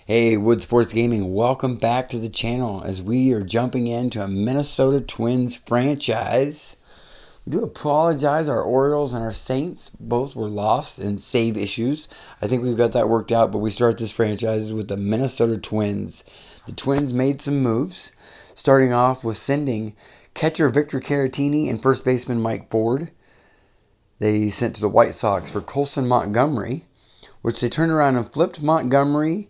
Hey, Wood Sports Gaming, welcome back to the channel as we are jumping into a Minnesota Twins franchise. We do apologize, our Orioles and our Saints both were lost in save issues. I think we've got that worked out, but we start this franchise with the Minnesota Twins. The Twins made some moves, starting off with sending catcher Victor Caratini and first baseman Mike Ford. They sent to the White Sox for Colson Montgomery, which they turned around and flipped Montgomery,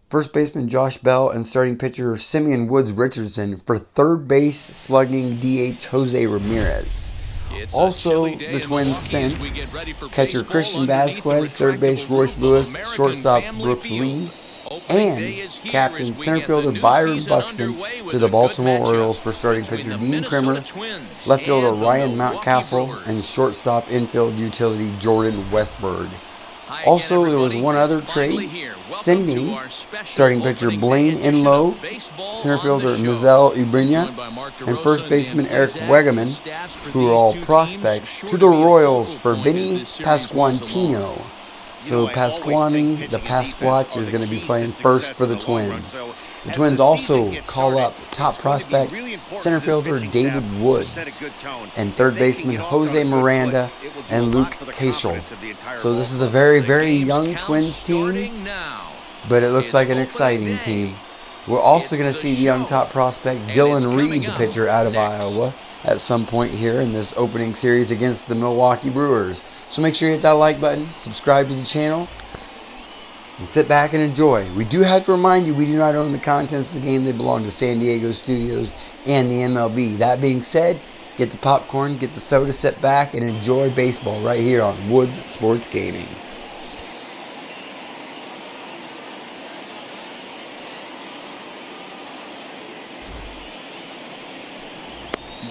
first baseman Josh Bell, and starting pitcher Simeon Woods Richardson for third base slugging DH Jose Ramirez. Also, the Twins sent catcher Christian Vasquez, third base Royce Lewis, shortstop Brooks Lee, and captain center fielder Byron Buxton to the Baltimore Orioles for starting pitcher Dean Krimmer, left fielder Ryan Mountcastle, and shortstop infield utility Jordan Westberg. Also, there was one other trade, sending starting pitcher Blaine Enlow, center fielder Mizel Ubrina, and first baseman Eric Wegeman, who are all prospects, to the Royals for Vinny Pasquantino. So Pasquani, the Pasquatch, is going to be playing first for the Twins. The Twins also call up top prospect center fielder David Woods and third baseman Jose Miranda and Luke Cashel. So this is a very, very young Twins team, but it looks like an exciting team. We're also going to see the young top prospect Dylan Reed, the pitcher out of Iowa, at some point here in this opening series against the Milwaukee Brewers. So make sure you hit that like button, subscribe to the channel, and sit back and enjoy. We do have to remind you, we do not own the contents of the game. They belong to San Diego Studios and the MLB. That being said, get the popcorn, get the soda, sit back, and enjoy baseball right here on Woods Sports Gaming.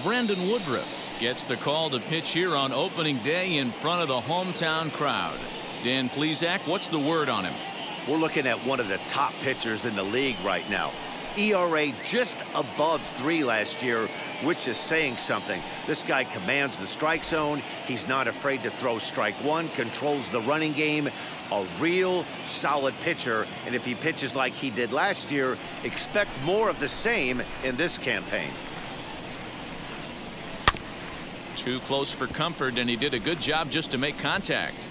Brandon Woodruff gets the call to pitch here on opening day in front of the hometown crowd. Dan Plesac, what's the word on him? We're looking at one of the top pitchers in the league right now. ERA just above 3 last year, which is saying something. This guy commands the strike zone. He's not afraid to throw strike one, controls the running game. A real solid pitcher, and if he pitches like he did last year, expect more of the same in this campaign. Too close for comfort, and he did a good job just to make contact.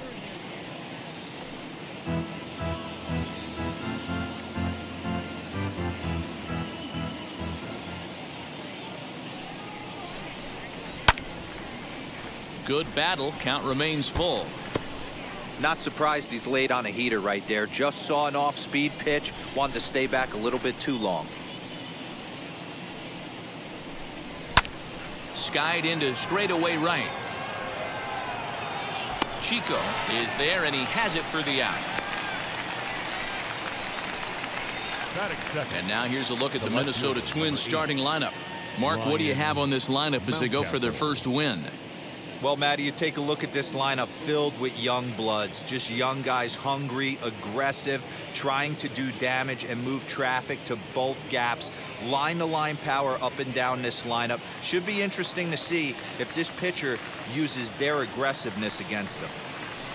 Good battle. Count remains full. Not surprised he's laid on a heater right there. Just saw an off-speed pitch. Wanted to stay back a little bit too long. Skied into straightaway right. Chico is there, and he has it for the out. And now here's a look at the Minnesota Twins starting lineup. Mark, what do you have on this lineup as they go for their first win? Well, Matty, you take a look at this lineup filled with young bloods, just young guys, hungry, aggressive, trying to do damage and move traffic to both gaps. Line-to-line power up and down this lineup. Should be interesting to see if this pitcher uses their aggressiveness against them.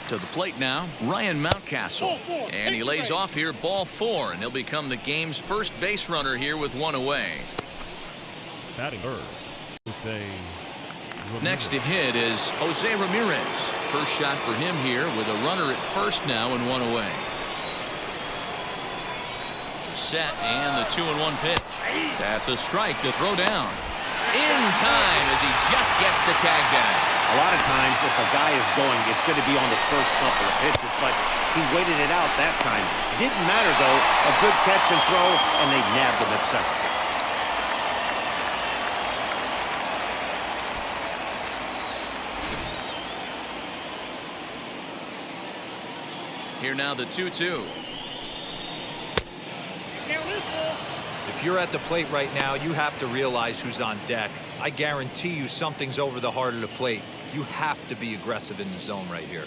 To the plate now, Ryan Mountcastle. And he lays off here, ball 4, and he'll become the game's first base runner here with one away. Batting third, Next to hit is Jose Ramirez. First shot for him here with a runner at first now and one away. Set, and the 2-1 pitch. That's a strike to throw down. In time as he just gets the tag down. A lot of times, if a guy is going, it's going to be on the first couple of pitches, but he waited it out that time. Didn't matter, though. A good catch and throw, and they nabbed him at second. Here now the 2-2. If you're at the plate right now, you have to realize who's on deck. I guarantee you something's over the heart of the plate. You have to be aggressive in the zone right here.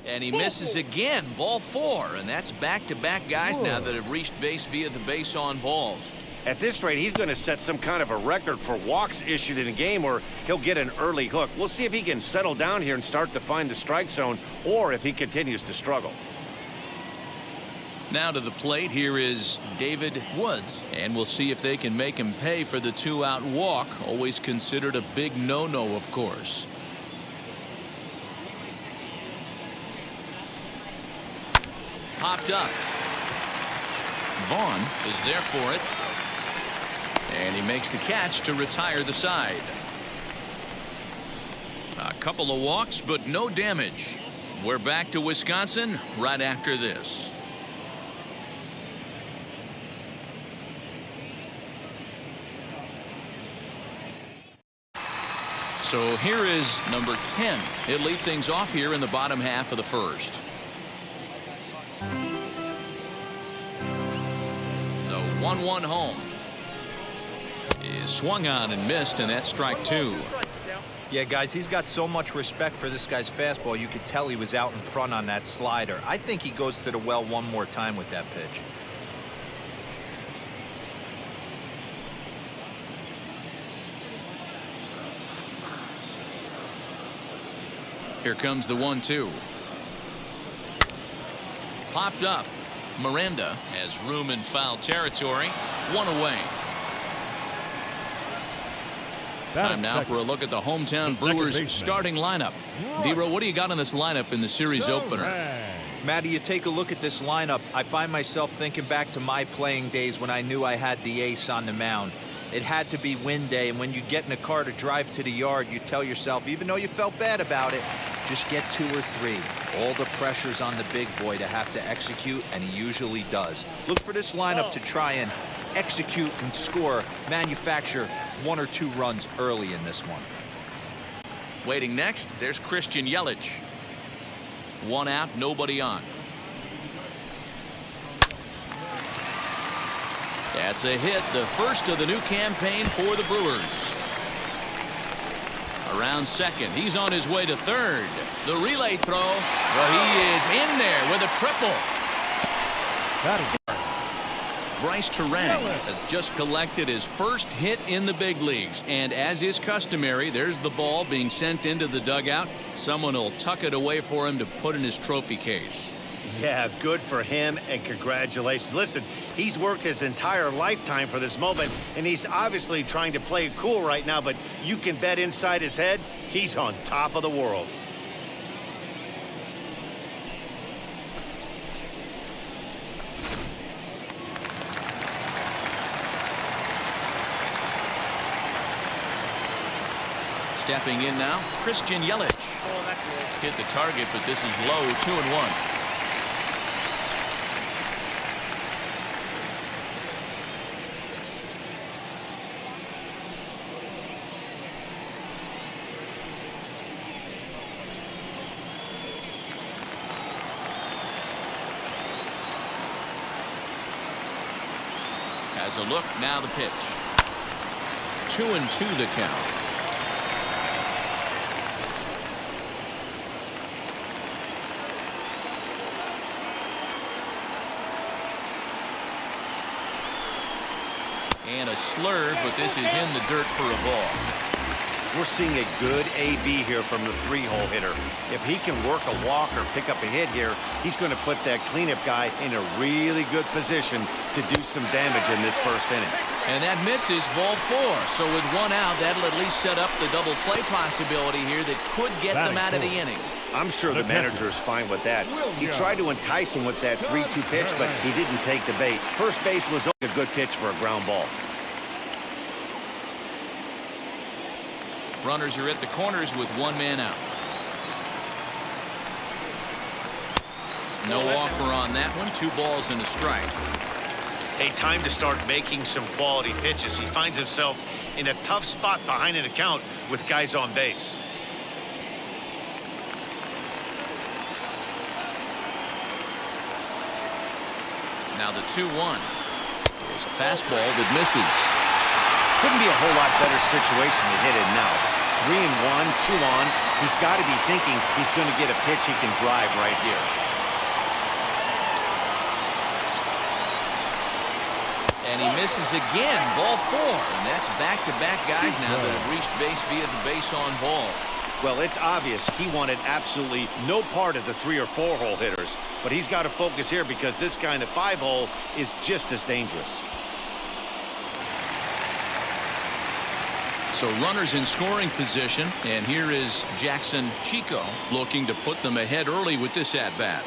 And he misses again, ball 4, and that's back-to-back guys now that have reached base via the base on balls. At this rate, he's going to set some kind of a record for walks issued in a game, or he'll get an early hook. We'll see if he can settle down here and start to find the strike zone, or if he continues to struggle. Now to the plate, here is David Woods. And we'll see if they can make him pay for the 2-out walk. Always considered a big no-no, of course. Popped up. Vaughn is there for it. And he makes the catch to retire the side. A couple of walks, but no damage. We're back to Wisconsin right after this. So here is number 10. He'll lead things off here in the bottom half of the first. The 1-1 home is swung on and missed, and that's strike 2. Yeah, guys, he's got so much respect for this guy's fastball. You could tell he was out in front on that slider. I think he goes to the well one more time with that pitch. Here comes the 1-2. Popped up. Miranda has room in foul territory. One away. Time now for a look at the hometown Brewers starting lineup. D-Row, what do you got in this lineup in the series opener? Matty, you take a look at this lineup. I find myself thinking back to my playing days when I knew I had the ace on the mound. It had to be win day, and when you get in a car to drive to the yard, you tell yourself, even though you felt bad about it, just get 2 or 3. All the pressure's on the big boy to have to execute, and he usually does. Look for this lineup to try and execute and score, manufacture 1 or 2 runs early in this one. Waiting next, there's Christian Yelich. 1 out, nobody on. That's a hit, the first of the new campaign for the Brewers. Around second, he's on his way to third. The relay throw, but he is in there with a triple. Bryce Terang has just collected his first hit in the big leagues, and as is customary, there's the ball being sent into the dugout. Someone will tuck it away for him to put in his trophy case. Yeah, good for him, and congratulations. Listen, he's worked his entire lifetime for this moment, and he's obviously trying to play it cool right now, but you can bet inside his head, he's on top of the world. Stepping in now, Christian Yelich. Hit the target, but this is low, 2-1. As a look, now the pitch. 2-2 the count. And a slur, but this is in the dirt for a ball. We're seeing a good AB here from the 3-hole hitter. If he can work a walk or pick up a hit here, he's going to put that cleanup guy in a really good position to do some damage in this first inning. And that misses, ball 4. So with 1 out, that'll at least set up the double play possibility here that could get them out of the inning. I'm sure the manager is fine with that. He tried to entice him with that 3-2 pitch, but he didn't take the bait. First base was a good pitch for a ground ball. Runners are at the corners with 1 man out. No offer on that one. 2 balls and a strike. A time to start making some quality pitches. He finds himself in a tough spot behind an account with guys on base. Now the 2-1 is a fastball that misses. Couldn't be a whole lot better situation to hit it now. 3-1, 2 on. He's got to be thinking he's going to get a pitch he can drive right here. And he misses again, ball 4. And that's back-to-back guys now that have reached base via the base on ball. Well, it's obvious he wanted absolutely no part of the 3 or 4 hole hitters, but he's got to focus here because this guy in the 5 hole is just as dangerous. So runners in scoring position, and here is Jackson Chico looking to put them ahead early with this at-bat.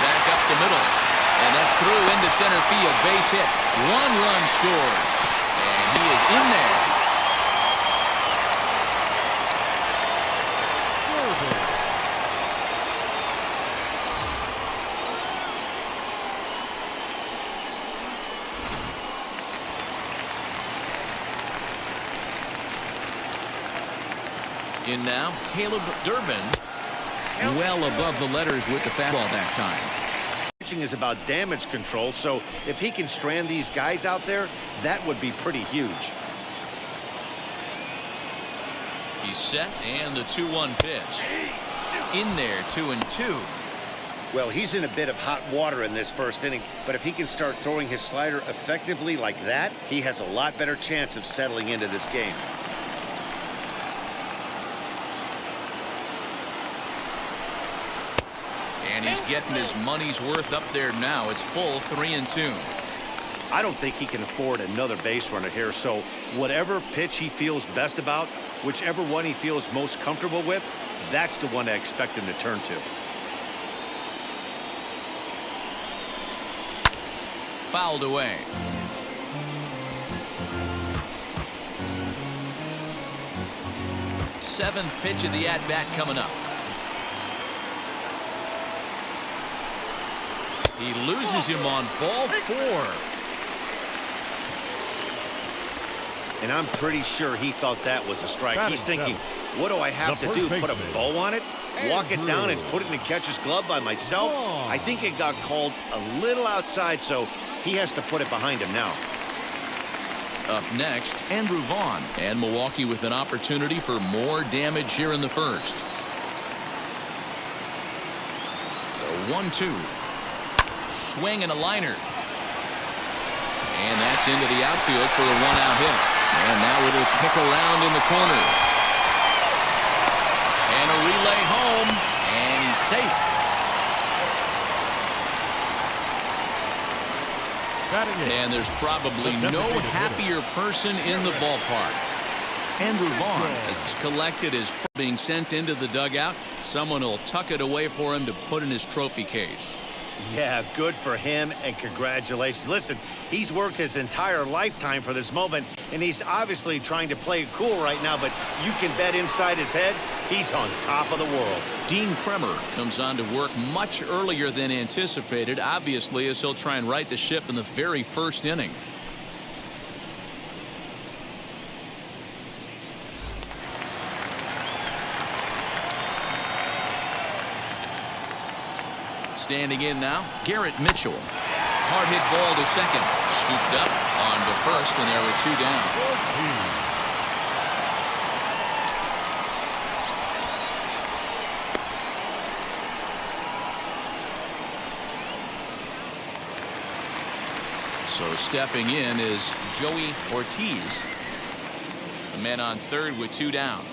Back up the middle, and that's through into center field. Base hit. 1 run scores, and he is in there. In now, Caleb Durbin, well above the letters with the fastball that time. Pitching is about damage control, so if he can strand these guys out there, that would be pretty huge. He's set, and the 2-1 pitch. In there, 2-2. Well, he's in a bit of hot water in this first inning, but if he can start throwing his slider effectively like that, he has a lot better chance of settling into this game. And he's getting his money's worth up there now. It's full 3-2. I don't think he can afford another base runner here, so whatever pitch he feels best about, whichever one he feels most comfortable with, that's the one I expect him to turn to. Fouled away. Seventh pitch of the at-bat coming up. He loses him on ball 4. And I'm pretty sure he thought that was a strike. He's thinking, what do I have to do? Put a bow on it? Walk it down and put it in the catcher's glove by myself? I think it got called a little outside, so he has to put it behind him now. Up next, Andrew Vaughn, and Milwaukee with an opportunity for more damage here in the first. The 1-2. Swing and a liner. And that's into the outfield for a 1-out hit. And now it'll kick around in the corner. And a relay home. And he's safe. And there's probably no happier person in the ballpark. Andrew Vaughn has collected his being sent into the dugout. Someone will tuck it away for him to put in his trophy case. Yeah, good for him, and congratulations. Listen, he's worked his entire lifetime for this moment, and he's obviously trying to play it cool right now, but you can bet inside his head, he's on top of the world. Dean Kremer comes on to work much earlier than anticipated, obviously, as he'll try and right the ship in the very first inning. Standing in now, Garrett Mitchell. Hard hit ball to second. Scooped up on to first, and there were 2 down. So stepping in is Joey Ortiz. The man on third with 2 down.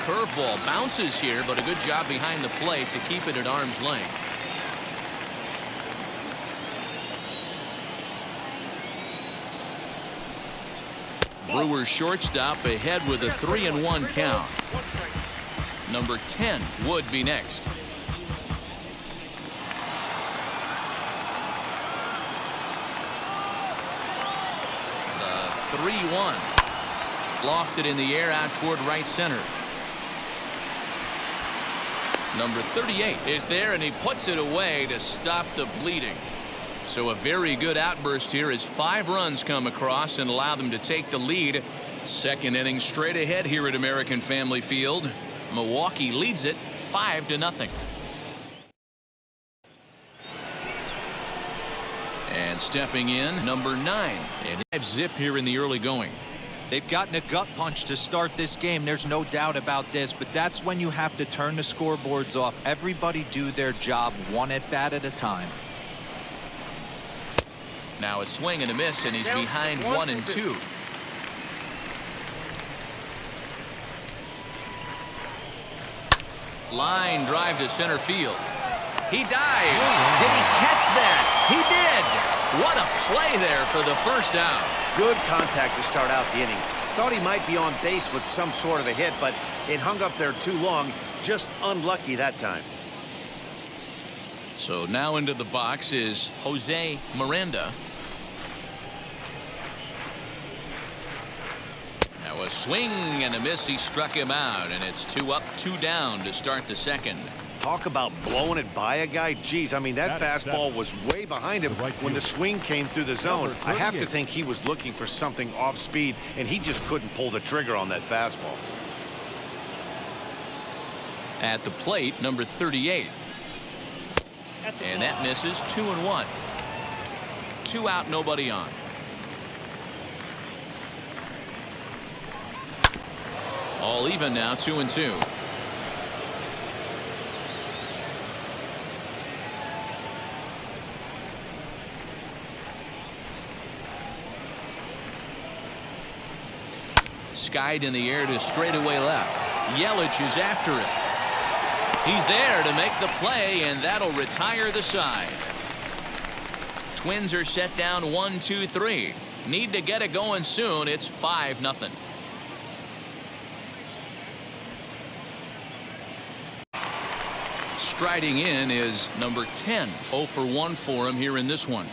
Curveball bounces here, but a good job behind the plate to keep it at arm's length. Brewers shortstop ahead with a 3-1 count. Number 10 would be next. The 3-1. Lofted in the air out toward right center. Number 38 is there, and he puts it away to stop the bleeding. So a very good outburst here as 5 runs come across and allow them to take the lead. Second inning straight ahead here at American Family Field. Milwaukee leads it 5-0. And stepping in, number 9. And 5 zip here in the early going. They've gotten a gut punch to start this game. There's no doubt about this, but that's when you have to turn the scoreboards off. Everybody do their job one at bat at a time. Now a swing and a miss, and he's behind 1-2. Line drive to center field. He dives. Did he catch that? He did. What a play there for the first out. Good contact to start out the inning. Thought he might be on base with some sort of a hit, but it hung up there too long. Just unlucky that time. So now into the box is Jose Miranda. Now a swing and a miss. He struck him out, and it's 2 up, 2 down to start the second. Talk about blowing it by a guy. Geez, I mean, that fastball was way behind him when the swing came through the zone. I have to think he was looking for something off speed, and he just couldn't pull the trigger on that fastball. At the plate, number 38. And that misses. 2-1. 2 out, nobody on. All even now, 2-2. Skied in the air to straightaway left. Yelich is after it. He's there to make the play, and that'll retire the side. Twins are set down 1-2-3. Need to get it going soon. It's 5-0. Striding in is number 10. 0 for 1 for him here in this one.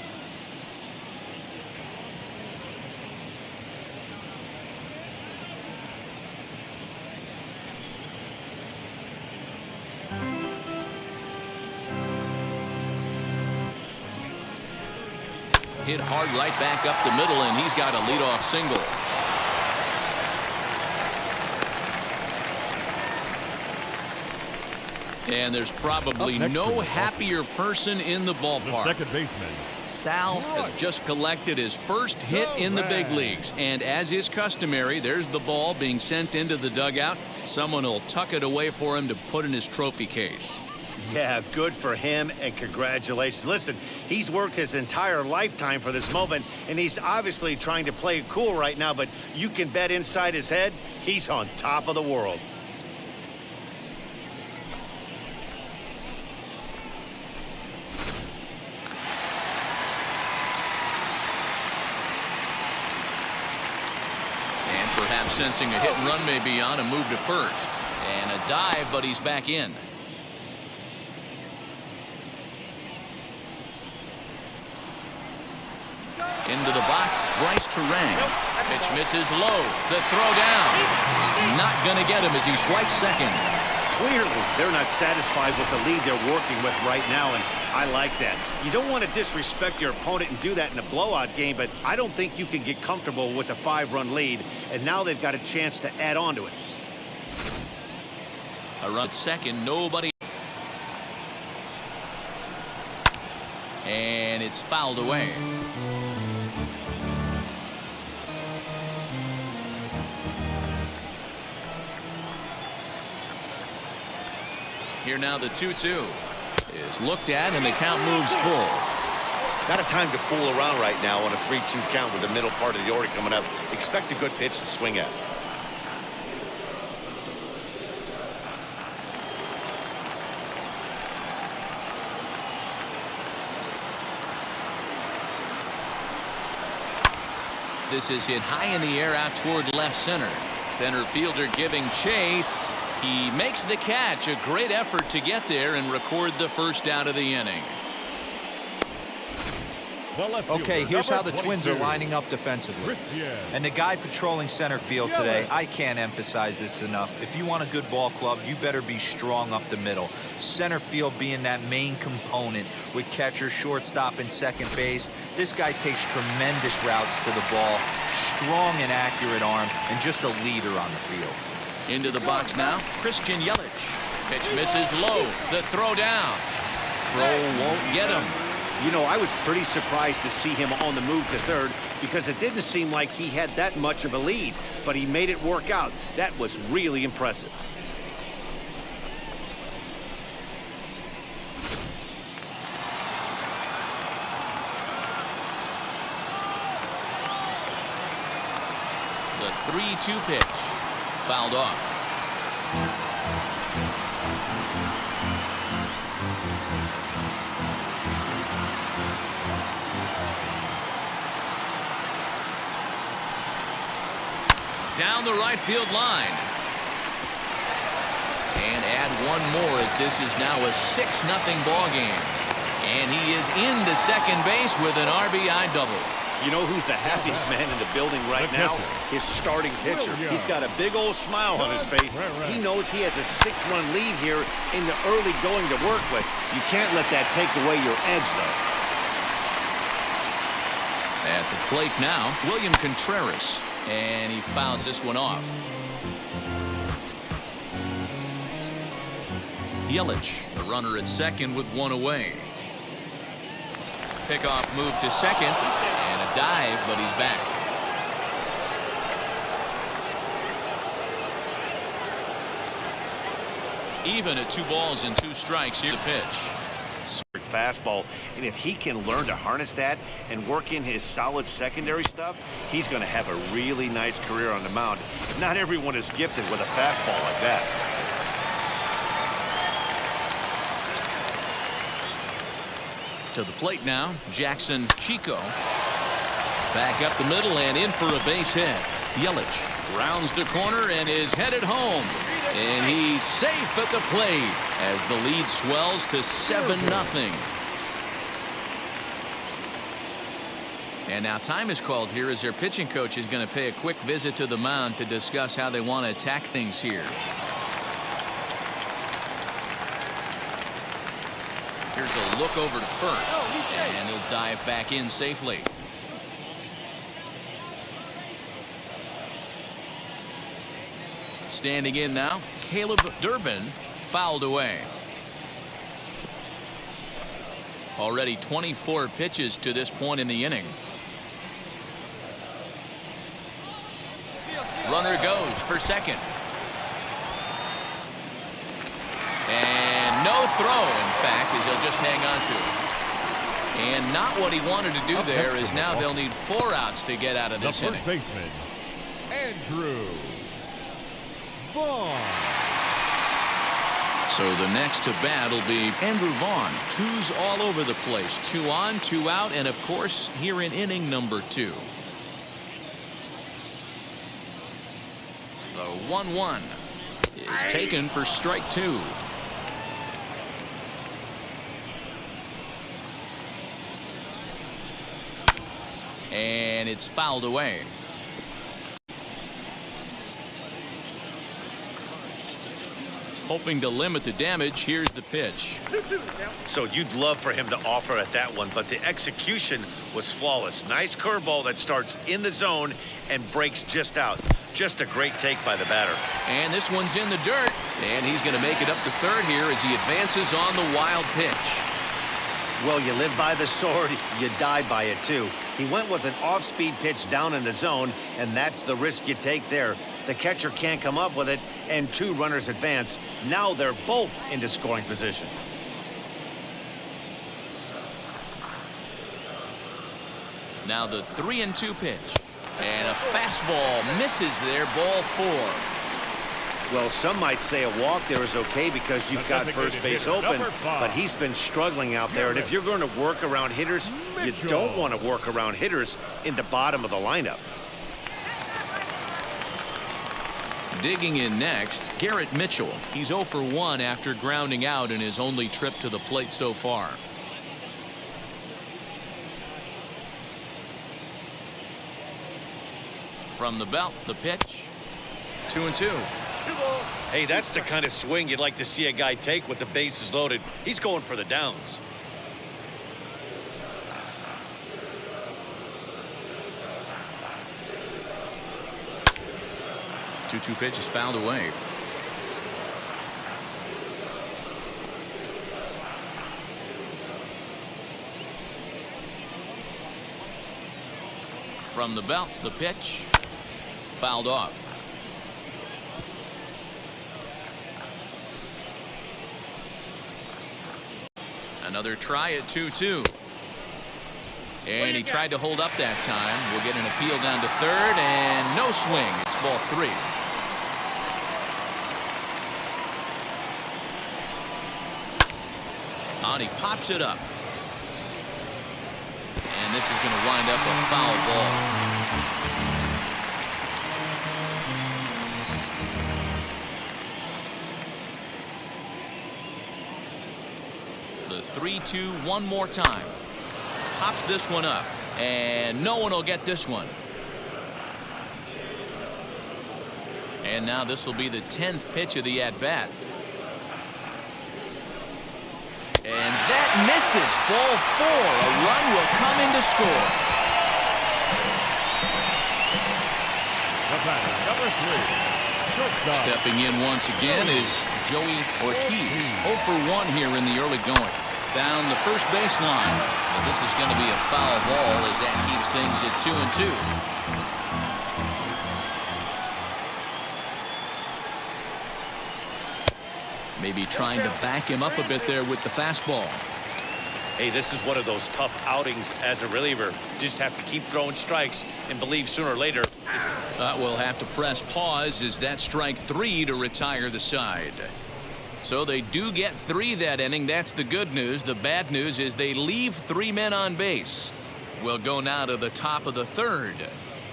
Hit hard right back up the middle, and he's got a leadoff single. And there's probably no happier person in the ballpark. The second baseman. Sal has just collected his first hit in the big leagues, and as is customary, there's the ball being sent into the dugout. Someone will tuck it away for him to put in his trophy case. Yeah, good for him, and congratulations. Listen, he's worked his entire lifetime for this moment, and he's obviously trying to play it cool right now, but you can bet inside his head, he's on top of the world. And perhaps sensing a hit and run may be on, a move to first. And a dive, but he's back in. Into the box, Bryce Terang. Pitch misses low. The throw down. Not going to get him as he swipes second. Clearly, they're not satisfied with the lead they're working with right now, and I like that. You don't want to disrespect your opponent and do that in a blowout game, but I don't think you can get comfortable with a 5-run lead, and now they've got a chance to add on to it. A run at second, nobody. And it's fouled away. Here now the 2-2 is looked at, and the count moves full. Not a time to fool around right now on a 3-2 count with the middle part of the order coming up. Expect a good pitch to swing at. This is hit high in the air out toward left center. Center fielder giving chase. He makes the catch. A great effort to get there and record the first out of the inning. Okay, here's how the Twins are lining up defensively. And the guy patrolling center field today, I can't emphasize this enough. If you want a good ball club, you better be strong up the middle. Center field being that main component with catcher, shortstop, and second base. This guy takes tremendous routes to the ball, strong and accurate arm, and just a leader on the field. Into the box now, Christian Yelich. Pitch misses low. The throw down. Throw won't get him. You know, I was pretty surprised to see him on the move to third because it didn't seem like he had that much of a lead, but he made it work out. That was really impressive. The 3-2 pitch. Fouled off. Down the right field line. And add one more as this is now a 6-0 ball game. And he is into second base with an RBI double. You know who's the happiest man in the building right now? His starting pitcher. He's got a big old smile on his face. He knows he has a 6-run lead here in the early going to work with. You can't let that take away your edge, though. At the plate now, William Contreras. And he fouls this one off. Yelich, the runner at second with one away. Pickoff move to second. And a dive, but he's back. Even at 2 balls and 2 strikes. Here the pitch. Fastball, and if he can learn to harness that and work in his solid secondary stuff, he's going to have a really nice career on the mound. Not everyone is gifted with a fastball like that. To the plate now, Jackson Chico. Back up the middle and in for a base hit. Yelich rounds the corner and is headed home. And he's safe at the plate as the lead swells to 7-0. And now time is called here as their pitching coach is going to pay a quick visit to the mound to discuss how they want to attack things here. Here's a look over to first, and he'll dive back in safely. Standing in now, Caleb Durbin fouled away. Already 24 pitches to this point in the inning. Runner goes for second. And no throw, in fact, as he'll just hang on to. And not what he wanted to do there is now they'll need 4 outs to get out of this inning. First baseman, Andrew Vaughn. So the next to bat will be Andrew Vaughn. 2s all over the place. 2 on, 2 out, and of course here in inning number 2. The 1-1 is taken for strike 2. And it's fouled away. Hoping to limit the damage. Here's the pitch. So you'd love for him to offer at that one, but the execution was flawless. Nice curveball that starts in the zone and breaks just out. Just a great take by the batter. And this one's in the dirt, and he's going to make it up to third here as he advances on the wild pitch. Well, you live by the sword, you die by it too. He went with an off-speed pitch down in the zone, and that's the risk you take there. The catcher can't come up with it, and 2 runners advance. Now they're both into scoring position. Now the 3-2 pitch. And a fastball misses there, ball 4. Well, some might say a walk there is okay because you've got first base open, but he's been struggling out there. And if you're going to work around hitters, you don't want to work around hitters in the bottom of the lineup. Digging in next, Garrett Mitchell. He's 0 for 1 after grounding out in his only trip to the plate so far. From the belt, the pitch. 2-2. Hey, that's the kind of swing you'd like to see a guy take with the bases loaded. He's going for the downs. Two pitch is fouled away. From the belt, the pitch. Fouled off. Another try at 2-2. And he tried to hold up that time. We'll get an appeal down to third, and no swing. It's ball 3. On, he pops it up. And this is going to wind up a foul ball. The 3-2 one more time. Pops this one up, and no one will get this one. And now this will be the 10th pitch of the at-bat. And that misses. Ball 4. A run will come in to score. The batter, number 3, shortstop. Stepping in once again is Joey Ortiz. 0 for 1 here in the early going. Down the first baseline. Well, this is going to be a foul ball as that keeps things at 2-2. Maybe trying to back him up a bit there with the fastball. Hey, this is one of those tough outings as a reliever. You just have to keep throwing strikes and believe sooner or later. We'll have to press pause as that strike 3 to retire the side. So they do get 3 that inning. That's the good news. The bad news is they leave 3 men on base. We'll go now to the top of the 3rd.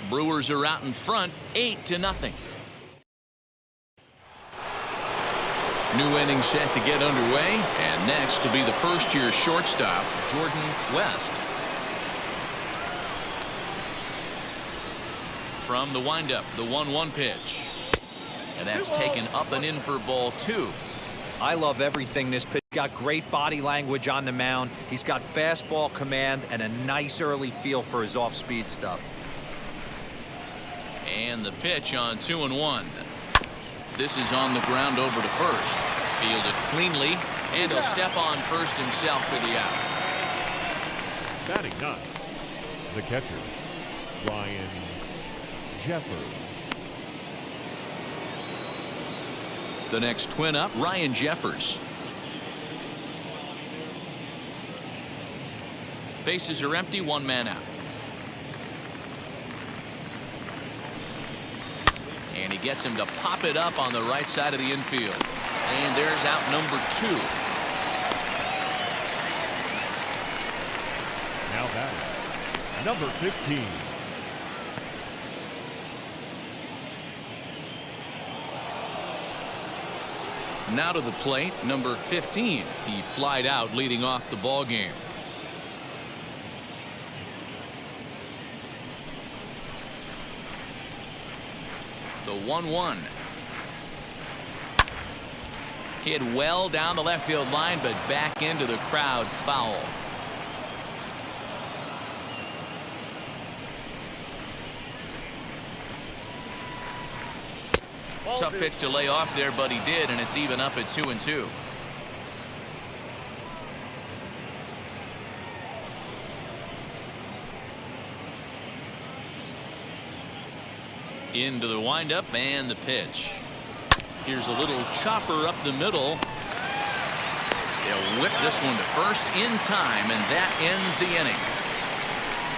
Brewers are out in front, 8-0. New inning set to get underway, and next to be the first-year shortstop, Jordan West. From the windup, the 1-1 pitch. And that's taken up and in for ball 2. I love everything this pitch. Got great body language on the mound. He's got fastball command and a nice early feel for his off-speed stuff. And the pitch on 2-1. This is on the ground over to first. Fielded cleanly, and he'll step on first himself for the out. Batting 9, the catcher, Ryan Jeffers. The next twin up, Ryan Jeffers. Bases are empty, 1 man out. And he gets him to pop it up on the right side of the infield. And there's out number 2. Now batting, number 15. Now to the plate, number 15. He flied out leading off the ball game. The 1-1. Hit well down the left field line, but back into the crowd, foul. Tough pitch to lay off there, but he did, and it's even up at 2-2. Into the windup and the pitch. Here's a little chopper up the middle. They'll whip this one to first in time, and that ends the inning.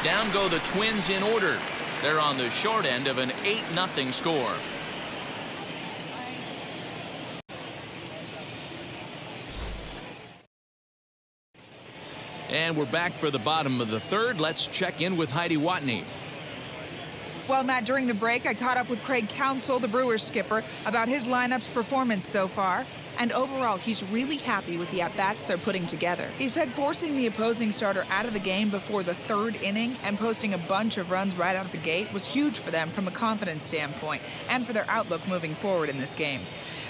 Down go the Twins in order. They're on the short end of an 8-0 score. And we're back for the bottom of the 3rd. Let's check in with Heidi Watney. Well, Matt, during the break, I caught up with Craig Counsell, the Brewers skipper, about his lineup's performance so far. And overall, he's really happy with the at-bats they're putting together. He said forcing the opposing starter out of the game before the 3rd inning and posting a bunch of runs right out of the gate was huge for them from a confidence standpoint and for their outlook moving forward in this game.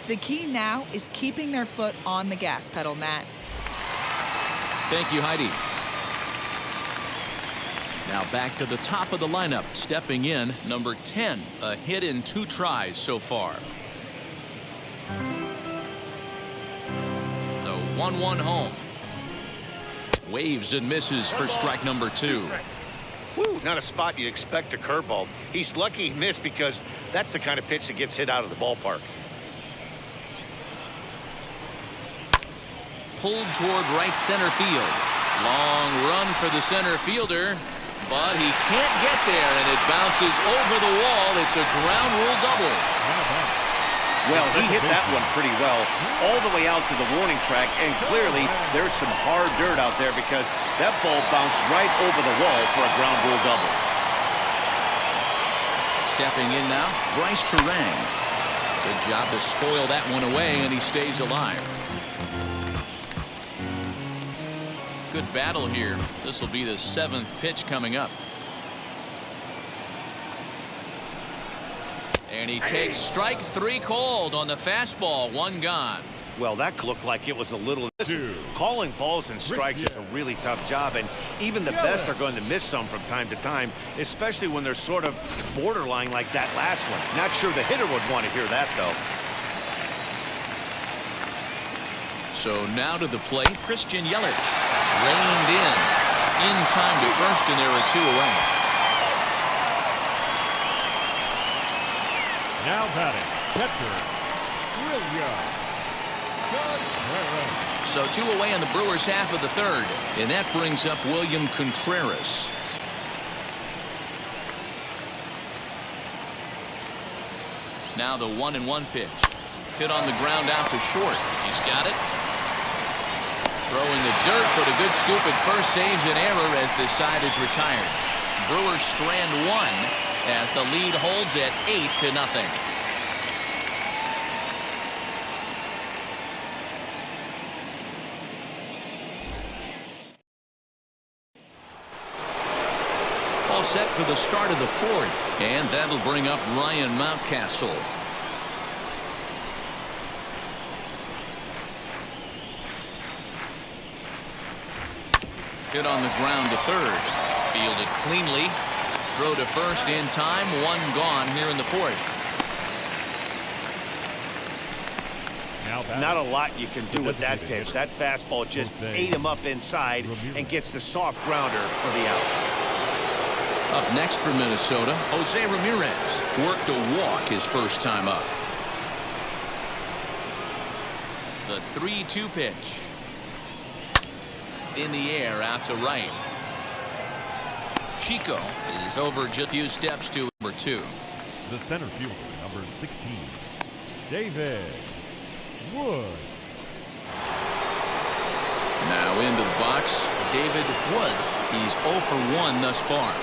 The key now is keeping their foot on the gas pedal, Matt. Thank you, Heidi. Now back to the top of the lineup. Stepping in, number 10. A hit in 2 tries so far. The 1-1 home. Waves and misses for strike number 2. Woo, not a spot you'd expect a curveball. He's lucky he missed because that's the kind of pitch that gets hit out of the ballpark. Pulled toward right center field. Long run for the center fielder, but he can't get there, and it bounces over the wall. It's a ground rule double. Well, he hit that one pretty well all the way out to the warning track, and clearly there's some hard dirt out there because that ball bounced right over the wall for a ground rule double. Stepping in now, Bryce Terang. Good job to spoil that one away, and he stays alive. Good battle here. This will be the 7th pitch coming up. And he takes strike 3 called on the fastball. 1 gone. Well, that looked like it was a little. Listen, calling balls and strikes is a really tough job, and even the best are going to miss some from time to time, especially when they're sort of borderline like that last one. Not sure the hitter would want to hear that, though. So now to the plate, Christian Yelich. Reined in time to first, and there are 2 away. Now batting, catcher, William. So 2 away in the Brewers' half of the 3rd, and that brings up William Contreras. Now the 1-1 pitch. Hit on the ground out to short. He's got it. Throwing the dirt, but a good scoop at first saves an error as this side is retired. Brewers strand 1 as the lead holds at 8-0. All set for the start of the 4th, and that'll bring up Ryan Mountcastle. Hit on the ground to third. Fielded cleanly. Throw to first in time. 1 gone here in the 4th. Not a lot you can do with that pitch. That fastball just ate him up inside and gets the soft grounder for the out. Up next for Minnesota, Jose Ramirez worked a walk his first time up. The 3-2 pitch. In the air, out to right. Chico is over just a few steps to number 2. The center fielder, number 16, David Woods. Now into the box, David Woods. He's 0 for 1 thus far.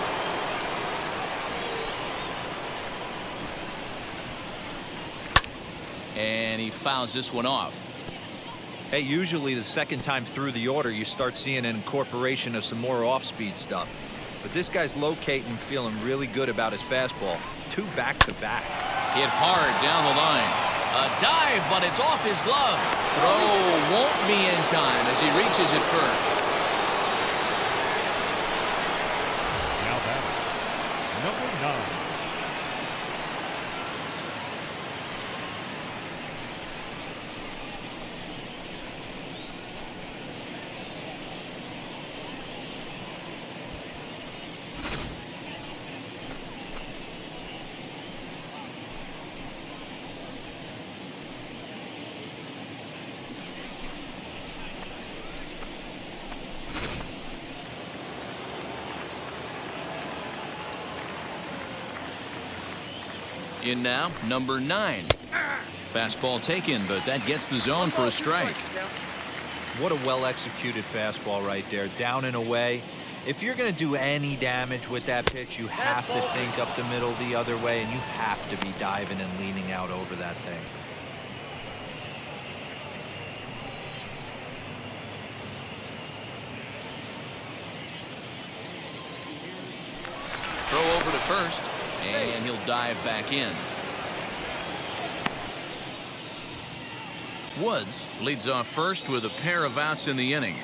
And he fouls this one off. Hey, usually the second time through the order, you start seeing an incorporation of some more off-speed stuff. But this guy's locating, feeling really good about his fastball. 2 back-to-back. Hit hard down the line. A dive, but it's off his glove. Throw won't be in time as he reaches it first. Now batting, number 9. In now, number 9. Fastball taken, but that gets the zone for a strike. What a well-executed fastball right there, down and away. If you're going to do any damage with that pitch, you have to think up the middle the other way, and you have to be diving and leaning out over that thing. Throw over to first, and he'll dive back in. Woods leads off first with a pair of outs in the inning.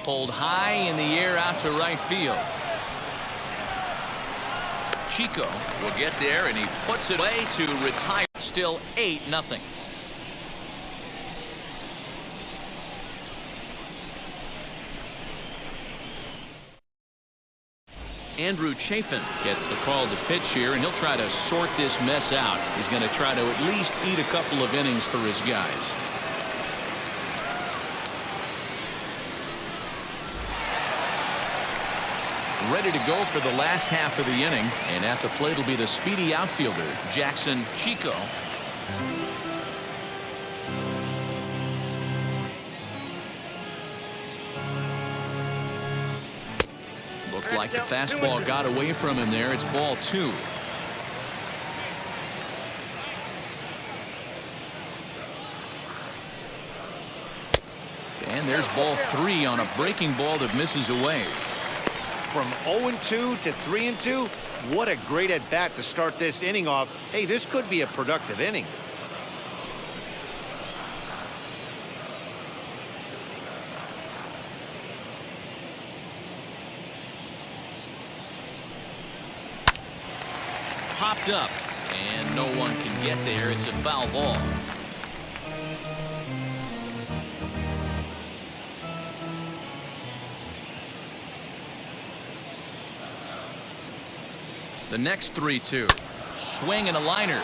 Pulled high in the air out to right field. Chico will get there, and he puts it away to retire. Still 8-0. Andrew Chafin gets the call to pitch here, and he'll try to sort this mess out. He's going to try to at least eat a couple of innings for his guys. Ready to go for the last half of the inning, and at the plate will be the speedy outfielder Jackson Chico. Looked like the fastball got away from him there. It's ball 2. And there's ball 3 on a breaking ball that misses away. From 0-2 to 3-2, what a great at bat to start this inning off. Hey, this could be a productive inning. Popped up, and no one can get there. It's a foul ball. The next 3-2. Swing and a liner.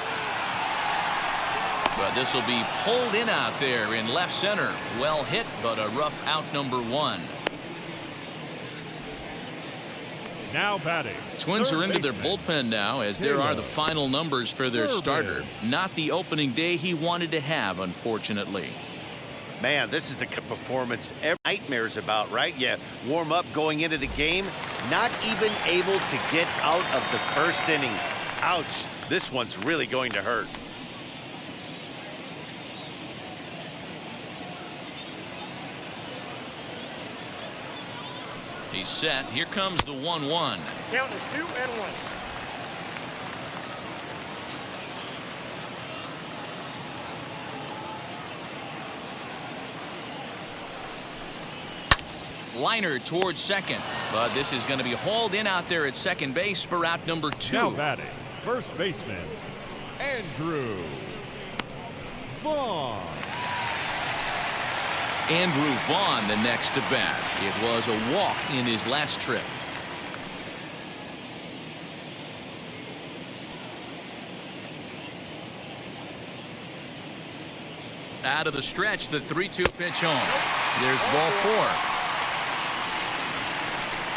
But this will be pulled in out there in left center. Well hit, but a rough out, number 1. Now batting. Twins are into their bullpen now, as there are the final numbers for their starter. Not the opening day he wanted to have, unfortunately. Man, this is the performance every nightmares about, right? Yeah, warm up going into the game, not even able to get out of the first inning. Ouch, this one's really going to hurt. He's set. Here comes the 1-1. Count is 2-1. Liner towards second, but this is going to be hauled in out there at second base for out number 2. Now batting, first baseman, Andrew Vaughn. Andrew Vaughn the next to bat. It was a walk in his last trip. Out of the stretch, the 3-2 pitch home. There's ball 4.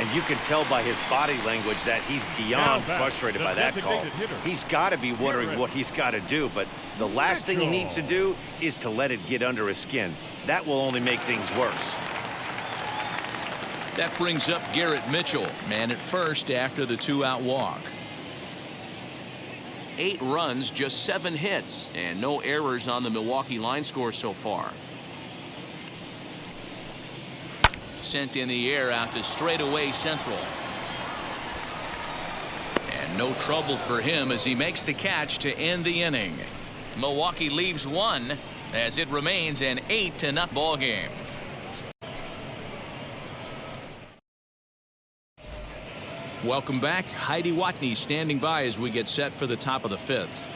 And you can tell by his body language that he's beyond frustrated by that call. He's got to be wondering what he's got to do, but the last thing he needs to do is to let it get under his skin. That will only make things worse. That brings up Garrett Mitchell, man at first after the 2-out walk. 8 runs, just 7 hits, and no errors on the Milwaukee line score so far. Sent in the air out to straightaway central. And no trouble for him as he makes the catch to end the inning. Milwaukee leaves 1 as it remains an 8-0 ball game. Welcome back. Heidi Watney standing by as we get set for the top of the 5th.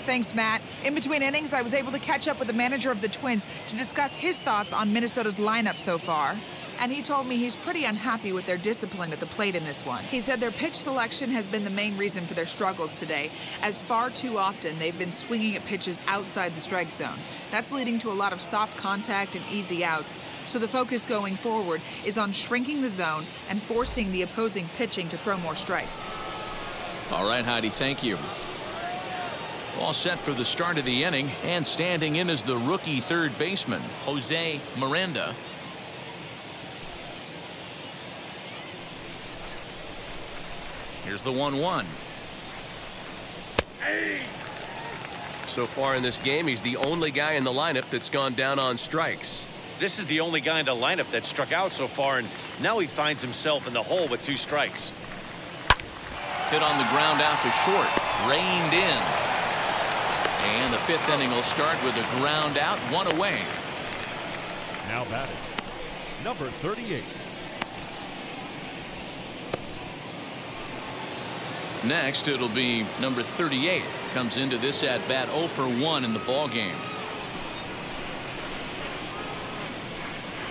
Thanks, Matt. In between innings, I was able to catch up with the manager of the Twins to discuss his thoughts on Minnesota's lineup so far. And he told me he's pretty unhappy with their discipline at the plate in this one. He said their pitch selection has been the main reason for their struggles today, as far too often they've been swinging at pitches outside the strike zone. That's leading to a lot of soft contact and easy outs. So the focus going forward is on shrinking the zone and forcing the opposing pitching to throw more strikes. All right, Heidi, thank you. All set for the start of the inning, and standing in is the rookie third baseman, Jose Miranda. Here's the 1-1. So far in this game, he's the only guy in the lineup that's gone down on strikes. This is the only guy in the lineup that struck out so far, and now he finds himself in the hole with 2 strikes. Hit on the ground out to short, reined in. And the 5th inning will start with a ground out, 1 away. Now batting, number 38. Next, it'll be number 38. Comes into this at bat 0 for 1 in the ball game.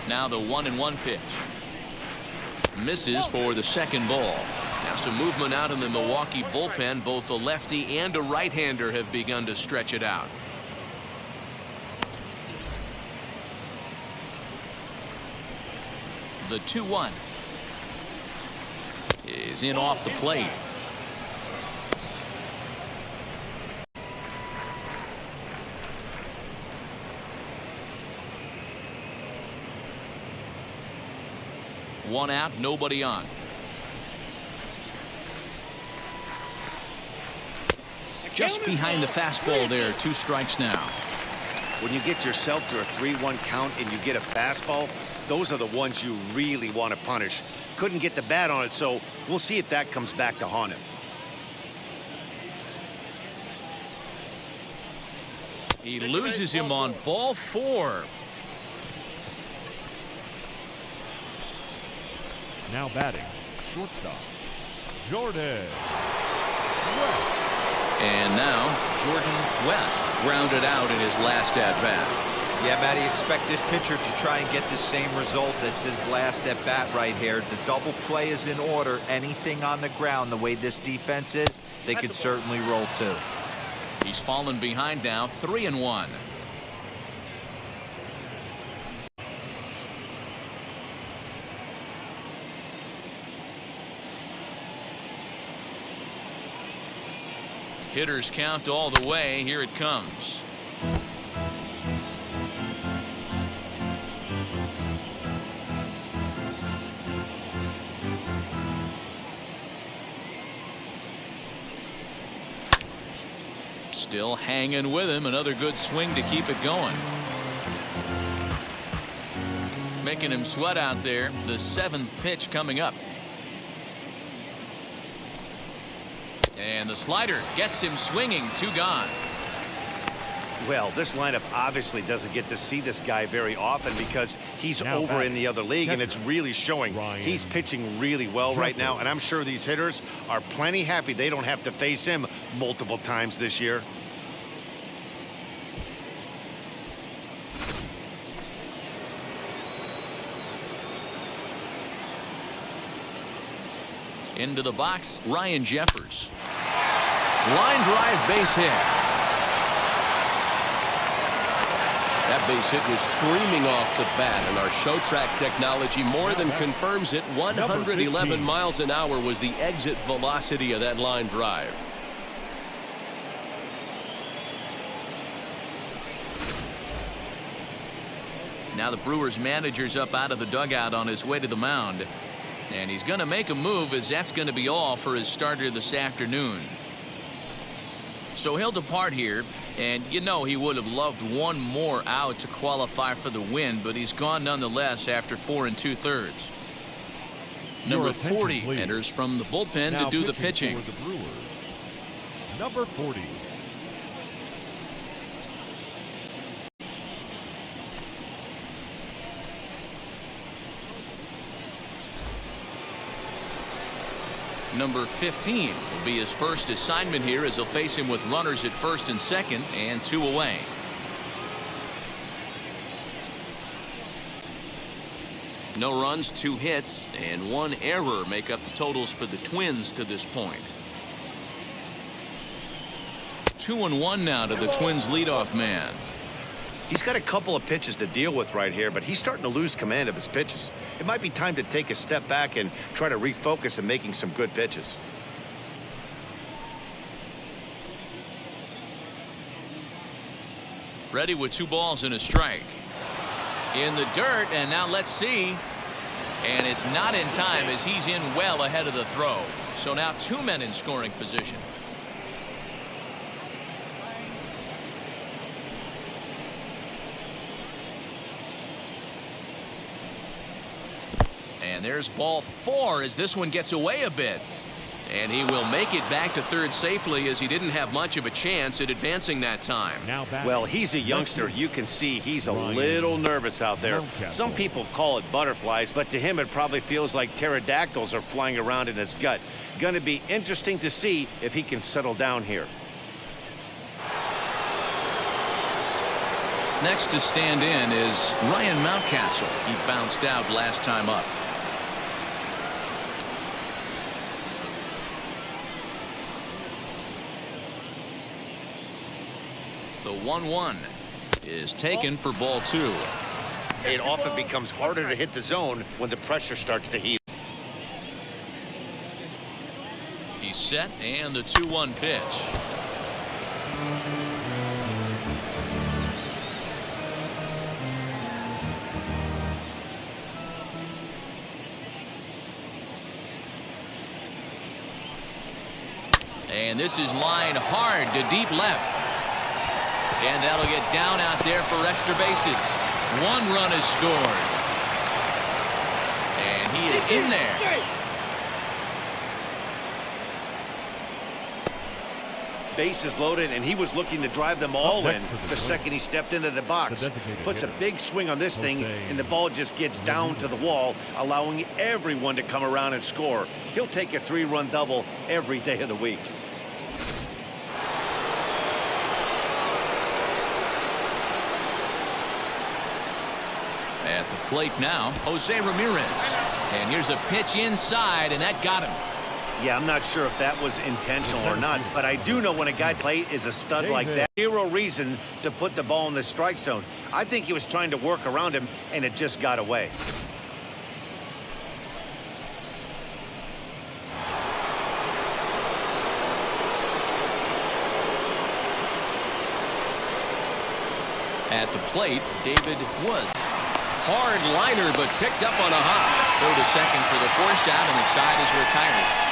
Now the 1-1 pitch. Misses for the second ball. Now some movement out in the Milwaukee bullpen. Both a lefty and a right-hander have begun to stretch it out. The 2-1 is in off the plate. One out, nobody on. Just behind the fastball there. 2 strikes now. When you get yourself to a 3-1 count and you get a fastball, those are the ones you really want to punish. Couldn't get the bat on it, so we'll see if that comes back to haunt him. He loses him on ball 4. Now batting, shortstop, Jordan. And now Jordan West grounded out in his last at-bat. Yeah, Matty, expect this pitcher to try and get the same result as his last at-bat right here. The double play is in order. Anything on the ground, the way this defense is, they could certainly roll too. He's fallen behind now, 3-1. Hitters count all the way. Here it comes. Still hanging with him. Another good swing to keep it going. Making him sweat out there. The 7th pitch coming up. And the slider gets him swinging. 2 gone. Well, this lineup obviously doesn't get to see this guy very often because he's Now over in the other league, and it's really showing. Ryan He's pitching really well right now, and I'm sure these hitters are plenty happy they don't have to face him multiple times this year. Into the box, Ryan Jeffers. Line drive, base hit. That base hit was screaming off the bat, and our show track technology more than confirms it. 111 miles an hour was the exit velocity of that line drive. Now the Brewers manager's up out of the dugout on his way to the mound. And he's going to make a move, as that's going to be all for his starter this afternoon. So he'll depart here, and you know he would have loved one more out to qualify for the win, but he's gone nonetheless after 4 2/3. Number 40 please. enters from the bullpen Now to do the pitching pitching. for the Brewers, number 40. Number 15 will be his first assignment here, as he'll face him with runners at first and second and 2 away. No runs, 2 hits, and 1 error make up the totals for the Twins to this point. 2-1 now to the Twins leadoff man. He's got a couple of pitches to deal with right here, but he's starting to lose command of his pitches. It might be time to take a step back and try to refocus on making some good pitches. Ready with 2 balls and a strike. In the dirt, and now let's see. And it's not in time, as he's in well ahead of the throw. So now 2 men in scoring position. And there's ball 4 as this one gets away a bit. And he will make it back to third safely, as he didn't have much of a chance at advancing that time. Well, he's a youngster. You can see he's a little nervous out there. Some people call it butterflies, but to him it probably feels like pterodactyls are flying around in his gut. Going to be interesting to see if he can settle down here. Next to stand in is Ryan Mountcastle. He bounced out last time up. 1-1 is taken for ball 2. It often becomes harder to hit the zone when the pressure starts to heat. He's set, and the 2-1 pitch. And this is lined hard to deep left. And that'll get down out there for extra bases. 1 run is scored. And he is in there. Bases loaded, and he was looking to drive them all in the second he stepped into the box. Puts a big swing on this thing, and the ball just gets down to the wall, allowing everyone to come around and score. He'll take a 3-run double every day of the week. At the plate now, Jose Ramirez. And here's a pitch inside, and that got him. Yeah, I'm not sure if that was intentional or not, but I do know when a guy plate is a stud like that, zero reason to put the ball in the strike zone. I think he was trying to work around him, and it just got away. At the plate, David Woods. Hard liner, but picked up on a hop. Throw to second for the force out, and the side is retired.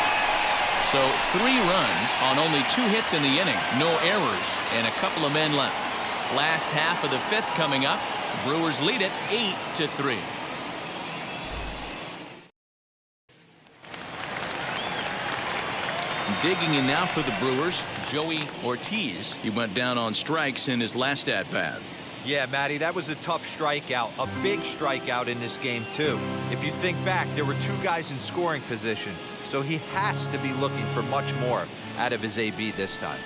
So 3 runs on only 2 hits in the inning. No errors, and a couple of men left. Last half of the 5th coming up. Brewers lead it 8-3. Digging in now for the Brewers, Joey Ortiz. He went down on strikes in his last at-bat. Yeah, Matty, that was a tough strikeout, a big strikeout in this game, too. If you think back, there were 2 guys in scoring position, so he has to be looking for much more out of his AB this time.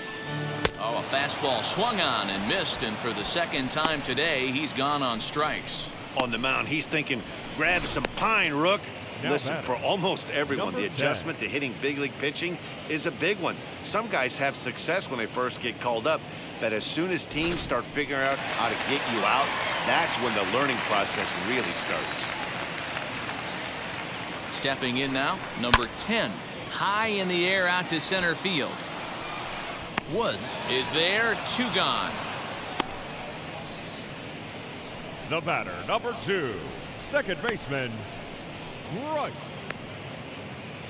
Oh, a fastball swung on and missed, and for the second time today, he's gone on strikes. On the mound, he's thinking, grab some pine, Rook. Now Listen, batter, for almost everyone, the number 10. adjustment to hitting big league pitching is a big one. Some guys have success when they first get called up, but as soon as teams start figuring out how to get you out, that's when the learning process really starts. Stepping in now, number 10. High in the air out to center field. Woods is there, 2 gone. The batter, number 2, second baseman, Bryce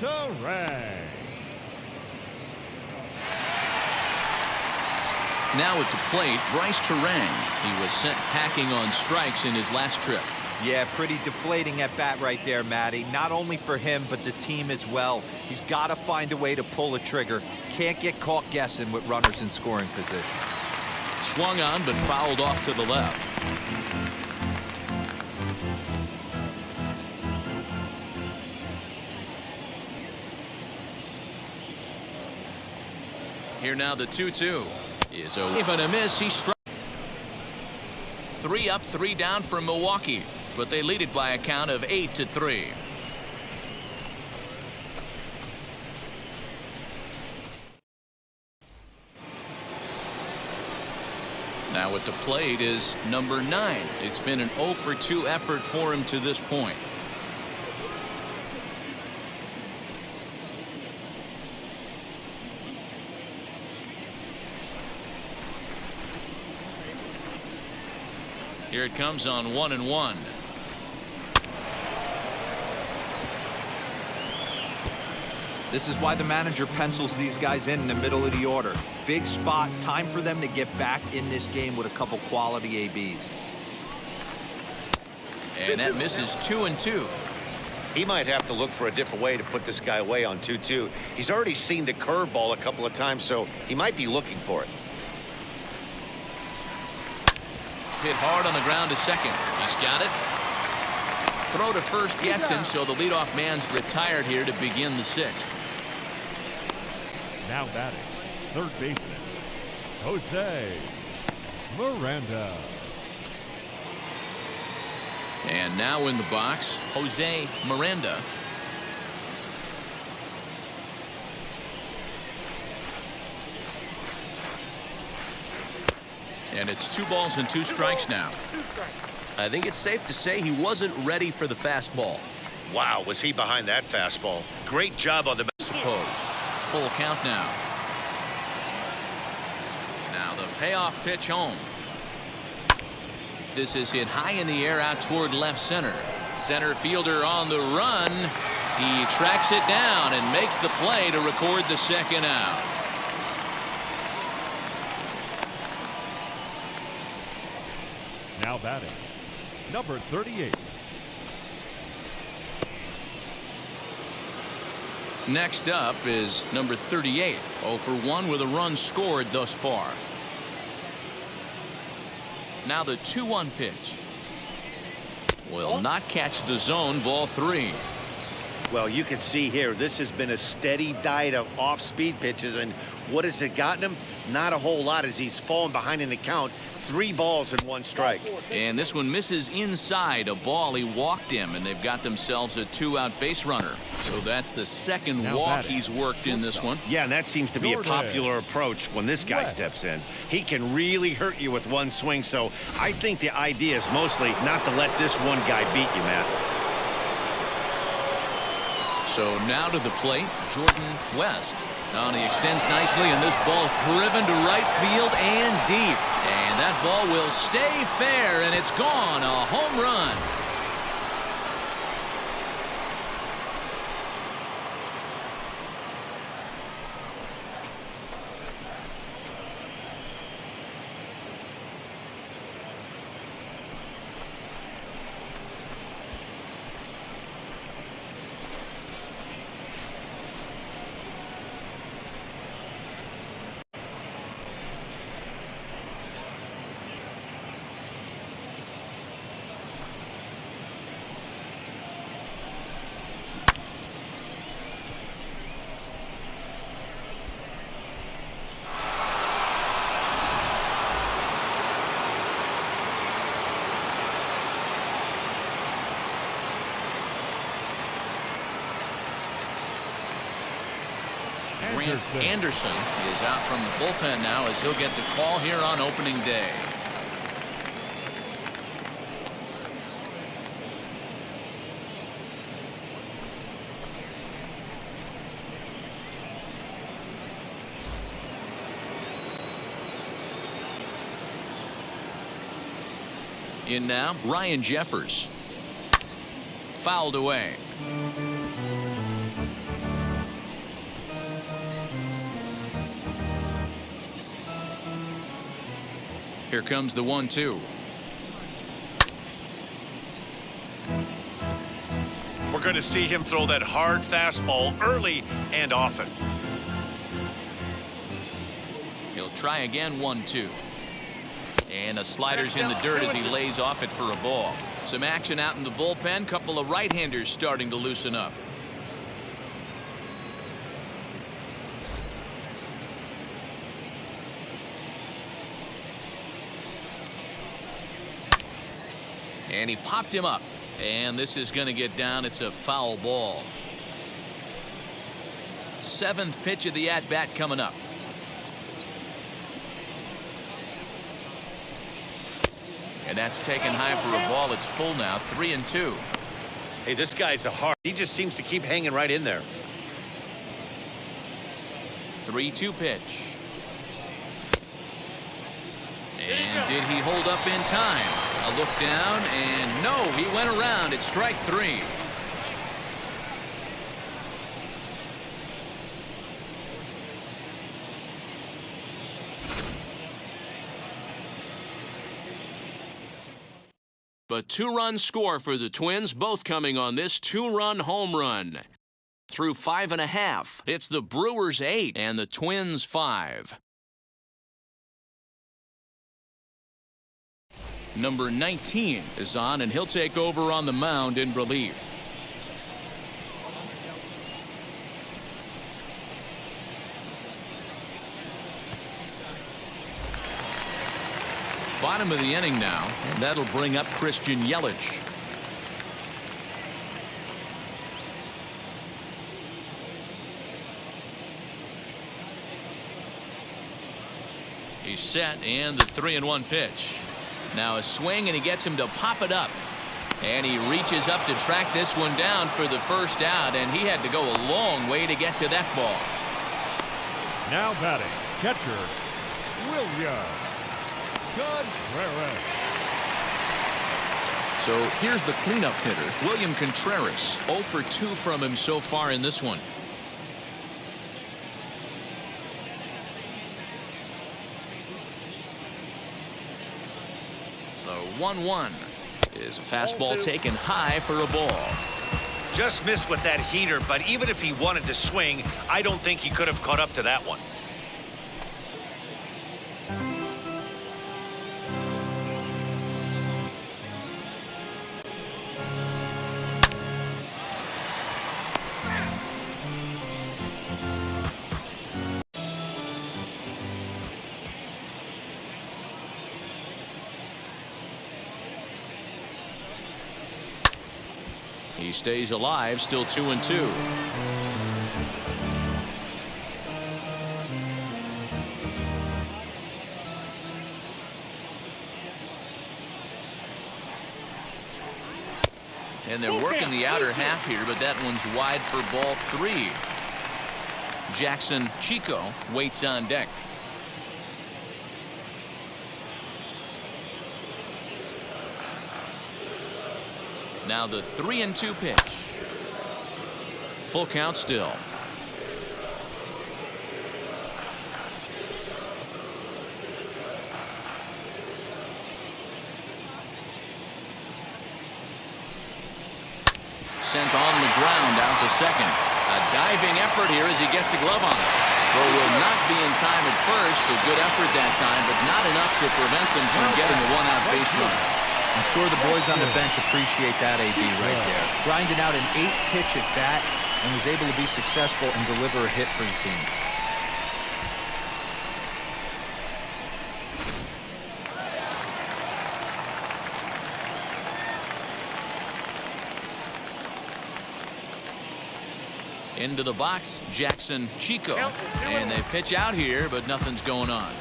Terang. Now at the plate, Bryce Terang. He was sent packing on strikes in his last trip. Yeah, pretty deflating at bat right there, Matty. Not only for him, but the team as well. He's got to find a way to pull a trigger. Can't get caught guessing with runners in scoring position. Swung on, but fouled off to the left. Here now the 2-2 is even a miss. He struck. 3 up, 3 down for Milwaukee, but they lead it by a count of 8-3. Now at the plate is number 9. It's been an 0-for-2 effort for him to this point. Here it comes on 1-1. This is why the manager pencils these guys in the middle of the order. Big spot, time for them to get back in this game with a couple quality ABs. And that misses 2-2. He might have to look for a different way to put this guy away on 2-2. He's already seen the curveball a couple of times, so he might be looking for it. Hit hard on the ground to second. He's got it. Throw to first gets him, so the leadoff man's retired here to begin the 6th. Now batting, third baseman, Jose Miranda. And now in the box, Jose Miranda. And it's 2 balls and 2 strikes now. I think it's safe to say he wasn't ready for the fastball. Wow, was he behind that fastball? Great job on the Suppose. Full count now. Now the payoff pitch home. This is hit high in the air out toward left center. Center fielder on the run. He tracks it down and makes the play to record the second out. Now batting, number 38. Next up is number 38. 0 for 1 with a run scored thus far. Now the 2-1 pitch. Will not catch the zone. Ball 3. Well, you can see here, this has been a steady diet of off-speed pitches, and what has it gotten him? Not a whole lot as he's fallen behind in the count. 3 balls and 1 strike. And this one misses inside a ball. He walked him, and they've got themselves a 2-out base runner. So that's the second walk he's worked in this one. Yeah, and that seems to be a popular approach when this guy steps in. He can really hurt you with one swing, so I think the idea is mostly not to let this one guy beat you, Matt. So now to the plate, Jordan West. Now he extends nicely, and this ball is driven to right field and deep. And that ball will stay fair, and it's gone. A home run. Grant Anderson is out from the bullpen now as he'll get the call here on opening day. In now, Ryan Jeffers. Fouled away. Here comes the 1-2. We're going to see him throw that hard fastball early and often. He'll try again. 1-2. And a slider's in the dirt as he lays off it for a ball. Some action out in the bullpen. Couple of right-handers starting to loosen up. And he popped him up. And this is going to get down. It's a foul ball. 7th pitch of the at-bat coming up. And that's taken high for a ball. It's full now. 3-2. Hey, this guy's a hard. He just seems to keep hanging right in there. 3-2 pitch. And did he hold up in time? A look down, and no, he went around. It's strike 3. But 2-run score for the Twins, both coming on this 2-run home run. Through 5.5, it's the Brewers 8 and the Twins 5. Number 19 is on, and he'll take over on the mound in relief. Bottom of the inning now, and that'll bring up Christian Yelich. He's set, and the 3-1 pitch. Now a swing, and he gets him to pop it up. And he reaches up to track this one down for the first out, and he had to go a long way to get to that ball. Now batting, catcher, William Contreras. So here's the cleanup hitter, William Contreras. 0 for 2 from him so far in this one. The 1-1 is a fastball taken high for a ball. Just missed with that heater, but even if he wanted to swing, I don't think he could have caught up to that one. He stays alive, still 2-2. And they're working the outer half here, but that one's wide for ball 3. Jackson Chico waits on deck. Now the 3-2 pitch. Full count still. Sent on the ground out to second. A diving effort here as he gets a glove on it. Throw will not be in time at first. A good effort that time, but not enough to prevent them from getting a one-out base run. I'm sure the boys on the bench appreciate that, AB, right there. Grinding out an 8-pitch at bat and was able to be successful and deliver a hit for the team. Into the box, Jackson Chico. And they pitch out here, but nothing's going on.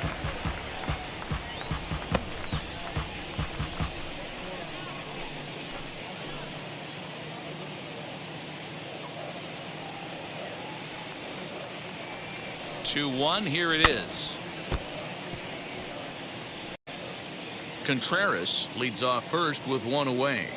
Two-one, here it is. Contreras leads off first with one away.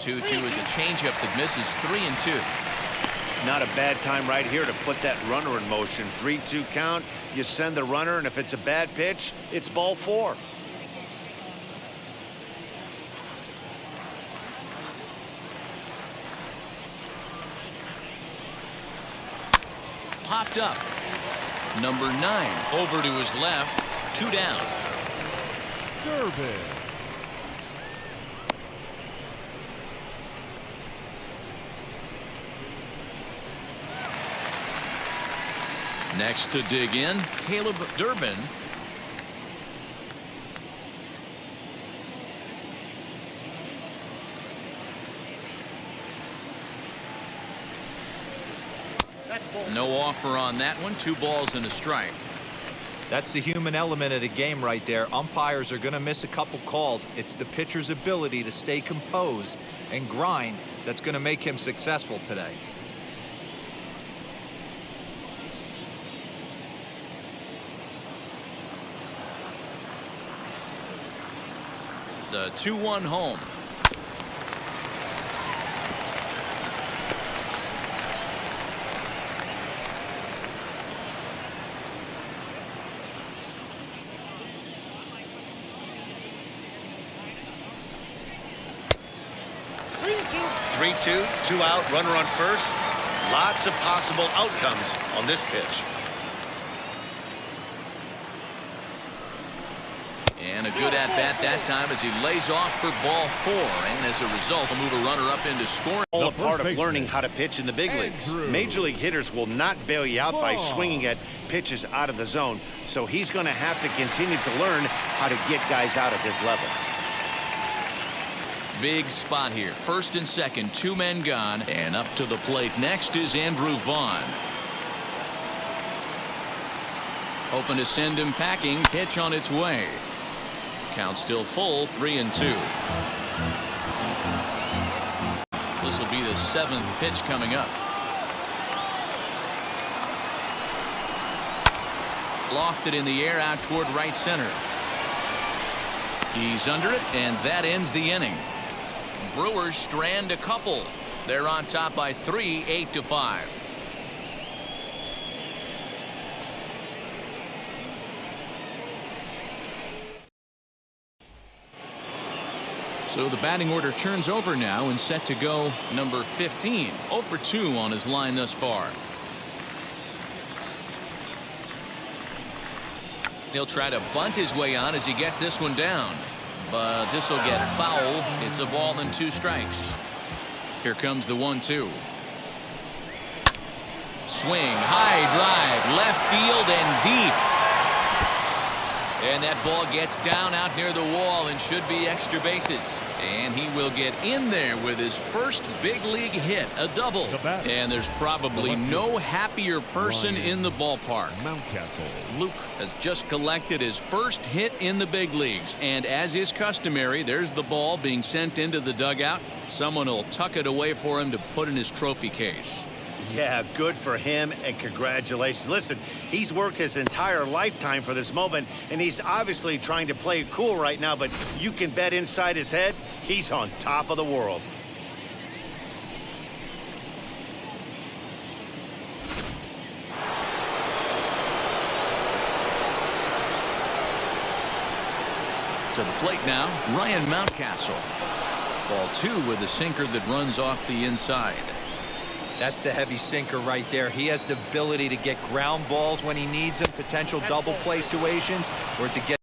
Two-two is a changeup that misses. 3-2. Not a bad time right here to put that runner in motion. 3-2 count. You send the runner, and if it's a bad pitch, it's ball 4. Popped up. Number 9 over to his left. 2 down. Durbin. Next to dig in, Caleb Durbin. No offer on that one. 2 balls and a strike. That's the human element of the game right there. Umpires are going to miss a couple calls. It's the pitcher's ability to stay composed and grind that's going to make him successful today. The 2-1 home. Three-two, 2 out, runner on first. Lots of possible outcomes on this pitch. And a good at-bat that time as he lays off for ball 4. And as a result, will move a runner up into scoring. All a part of learning how to pitch in the big leagues. Major league hitters will not bail you out by swinging at pitches out of the zone. So he's going to have to continue to learn how to get guys out at this level. big spot here. First and second, 2 men gone, and up to the plate next is Andrew Vaughn. Hoping to send him packing. Pitch on its way. Count still full, 3-2. This will be the 7th pitch coming up. Lofted in the air out toward right center. He's under it, and that ends the inning. Brewers strand a couple. They're on top by 3, 8-5. So the batting order turns over now and set to go number 15. 0 for 2 on his line thus far. He'll try to bunt his way on as he gets this one down. But this will get foul. It's a ball and 2 strikes. Here comes the 1-2. Swing, high drive, left field and deep. And that ball gets down out near the wall and should be extra bases. And he will get in there with his first big league hit, a double. And there's probably no happier person in the ballpark. Luke has just collected his first hit in the big leagues. And as is customary, there's the ball being sent into the dugout. Someone will tuck it away for him to put in his trophy case. Yeah, good for him, and congratulations. Listen, he's worked his entire lifetime for this moment, and he's obviously trying to play it cool right now, but you can bet inside his head, he's on top of the world. To the plate now, Ryan Mountcastle. Ball 2 with a sinker that runs off the inside. That's the heavy sinker right there. He has the ability to get ground balls when he needs them, potential double play situations, or to get.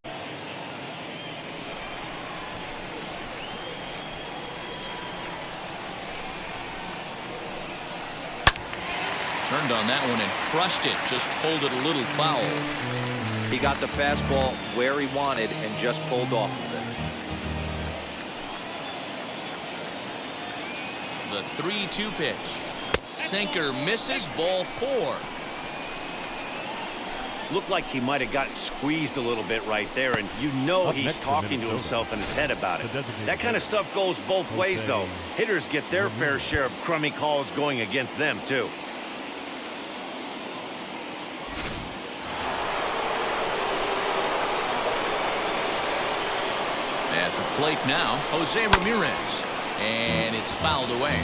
Turned on that one and crushed it, just pulled it a little foul. He got the fastball where he wanted and just pulled off of it. The 3-2 pitch. Sinker misses, ball 4. Looked like he might have gotten squeezed a little bit right there, and you know he's talking to himself in his head about it. That kind of stuff goes both ways, though. Hitters get their fair share of crummy calls going against them, too. At the plate now, Jose Ramirez. And it's fouled away.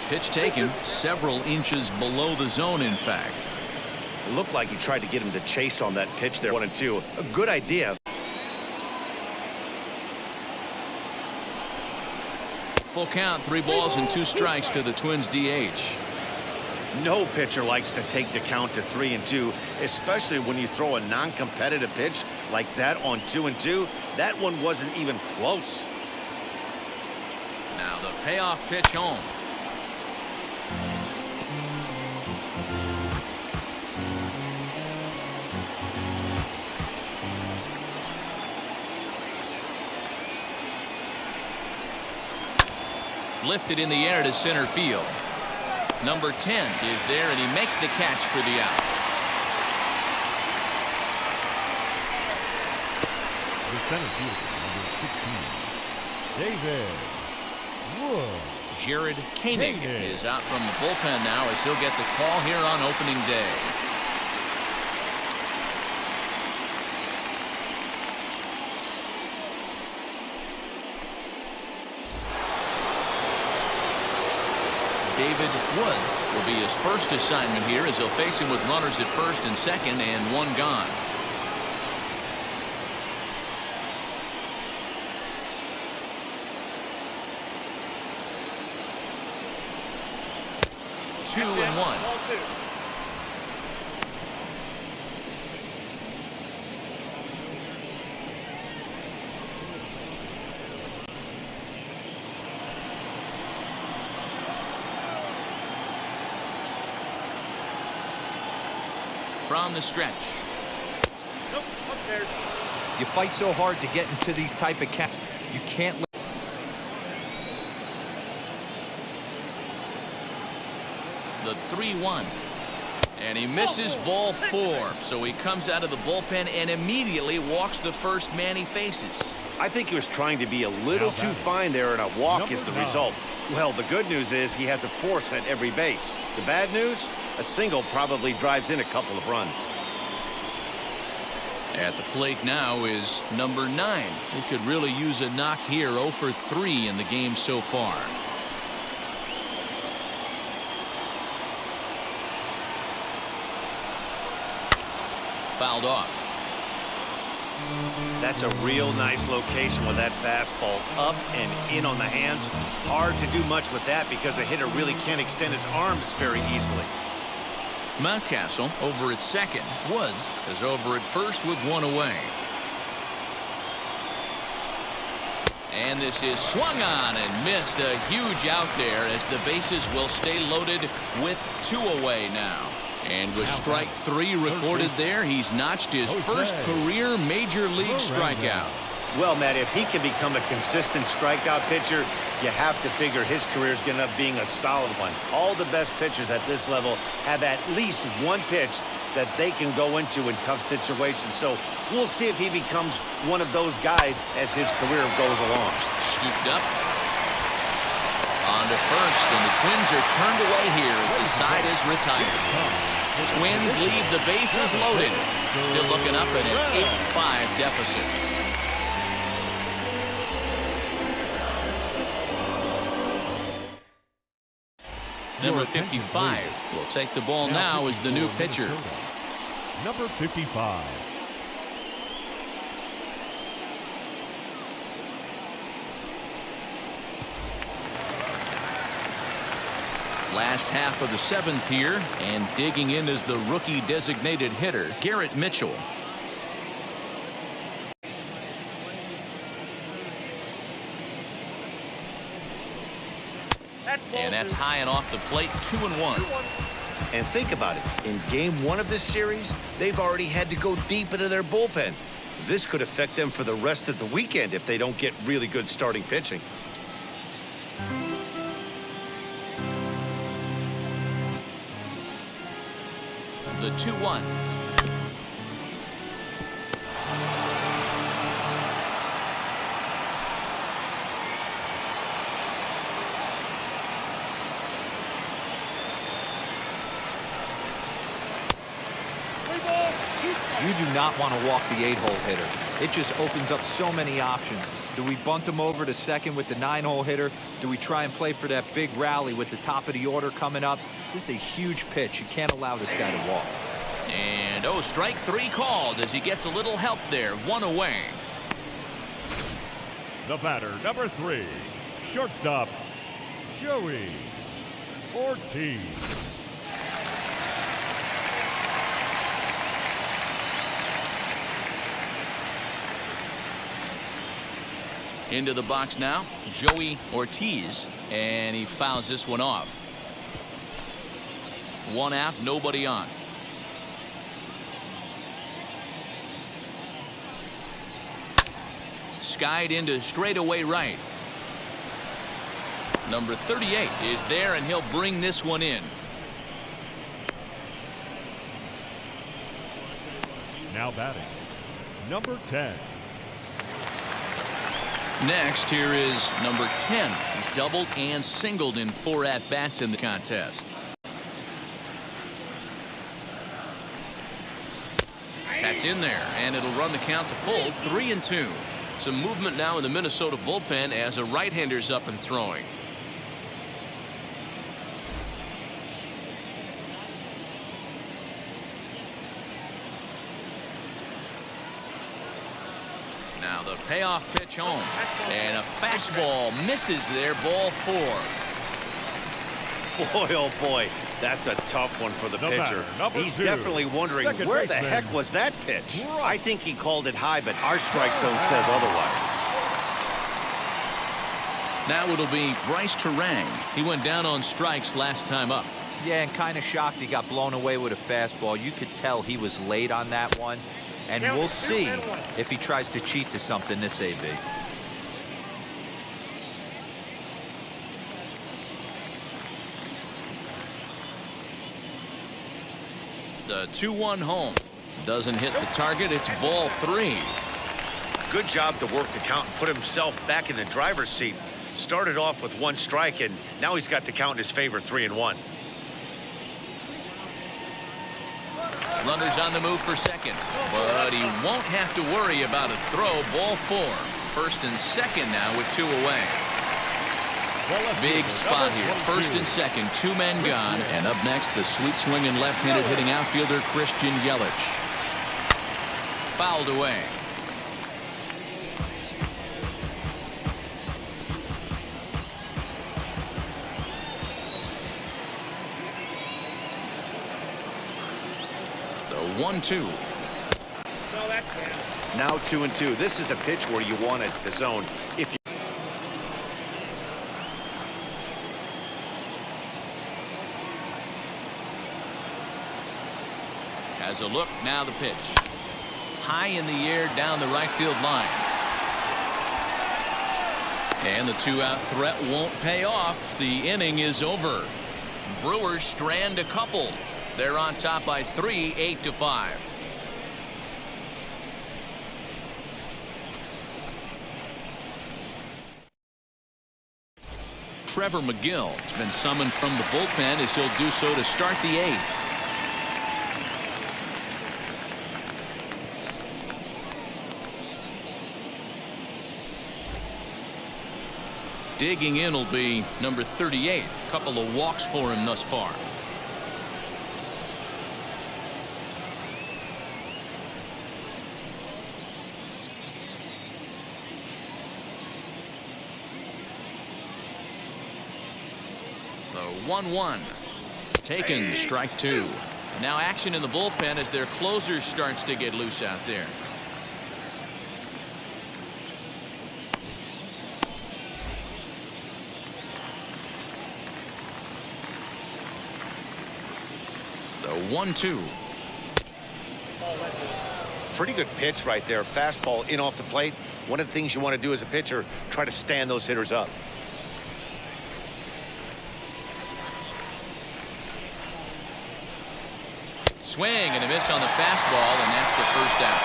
Pitch taken several inches below the zone, in fact. It looked like he tried to get him to chase on that pitch there. 1-2. A good idea. Full count, 3 balls and 2 strikes to the Twins DH. No pitcher likes to take the count to 3-2, especially when you throw a non-competitive pitch like that on 2-2. That one wasn't even close. Now the payoff pitch home. Lifted in the air to center field. Number 10 is there, and he makes the catch for the out. The center fielder, number 16, David Wood. Jared Koenig is out from the bullpen now as he'll get the call here on opening day. David Woods will be his first assignment here as he'll face him with runners at first and second and 1 gone. Two and 1. from the stretch. You fight so hard to get into these type of counts. You can't let the 3-1. And he misses ball 4. So he comes out of the bullpen and immediately walks the first man he faces. I think he was trying to be a little too fine there, and a walk is the result. Well, the good news is he has a force at every base. The bad news, a single probably drives in a couple of runs. At the plate now is number 9. He could really use a knock here. 0 for 3 in the game so far. Fouled off. That's a real nice location with that fastball up and in on the hands. Hard to do much with that because a hitter really can't extend his arms very easily. Mountcastle over at second. Woods is over at first with 1 away. And this is swung on and missed. A huge out there as the bases will stay loaded with 2 away now. And with strike 3 recorded there, he's notched his first career major league strikeout. Well, Matt, if he can become a consistent strikeout pitcher, you have to figure his career is going to end up being a solid one. All the best pitchers at this level have at least one pitch that they can go into in tough situations. So we'll see if he becomes one of those guys as his career goes along. Scooped up. On to first, and the Twins are turned away here as the side is retired. Twins leave the bases loaded. Still looking up at an 8-5 deficit. Number 55 will take the ball now as the new pitcher. Number 55. Last half of the 7th here, and digging in is the rookie designated hitter, Garrett Mitchell. And that's high and off the plate, 2-1. And think about it. In game 1 of this series, they've already had to go deep into their bullpen. This could affect them for the rest of the weekend if they don't get really good starting pitching. The 2-1. You do not want to walk the 8-hole hitter. It just opens up so many options. Do we bunt him over to second with the 9-hole hitter? Do we try and play for that big rally with the top of the order coming up? This is a huge pitch. You can't allow this guy to walk. And strike 3 called as he gets a little help there. 1 away. The batter, number 3, shortstop, Joey Ortiz. Into the box now, Joey Ortiz, and he fouls this one off. 1 out, nobody on. Skied into straightaway right. Number 38 is there, and he'll bring this one in. Now batting, number 10. Next, here is number 10. He's doubled and singled in 4 at-bats in the contest. That's in there, and it'll run the count to full, 3-2. Some movement now in the Minnesota bullpen as a right-hander's up and throwing. Now the payoff pitch home, and a fastball misses there, ball 4. Boy, oh boy, that's a tough one for the pitcher. He's definitely wondering where the heck was that pitch. I think he called it high, but our strike zone says otherwise. Now it'll be Bryce Turang. He went down on strikes last time up. Yeah, and kind of shocked he got blown away with a fastball. You could tell he was late on that one. And we'll see if he tries to cheat to something this AB. The 2-1 home. Doesn't hit the target. It's ball 3. Good job to work the count and put himself back in the driver's seat. Started off with 1 strike, and now he's got the count in his favor, 3-1. Runners on the move for second, but he won't have to worry about a throw. Ball 4. First and second now with 2 away. Big spot here. First and second, 2 men gone. And up next, the sweet swinging left-handed hitting outfielder Christian Yelich. Fouled away. The 1-2. Now 2-2. This is the pitch where you want it, the zone. If you Has a look, now the pitch. High in the air down the right field line. And the 2-out threat won't pay off. The inning is over. Brewers strand a couple. They're on top by 3, 8-5. Trevor McGill has been summoned from the bullpen as he'll do so to start the 8th. Digging in will be number 38. A couple of walks for him thus far. The 1-1. Taken, strike 2. And now action in the bullpen as their closer starts to get loose out there. The 1-2. pretty good pitch right there. Fastball in off the plate. One of the things you want to do as a pitcher, try to stand those hitters up. Swing and a miss on the fastball, and that's the first out.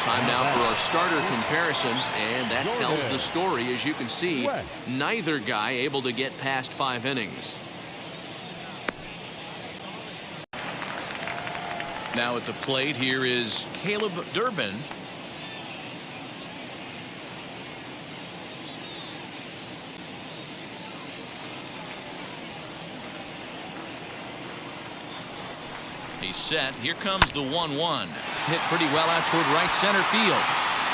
Time now for our starter comparison, and that tells the story. As you can see, neither guy able to get past 5 innings. Now at the plate, here is Caleb Durbin. He's set. Here comes the 1-1. Hit pretty well out toward right center field.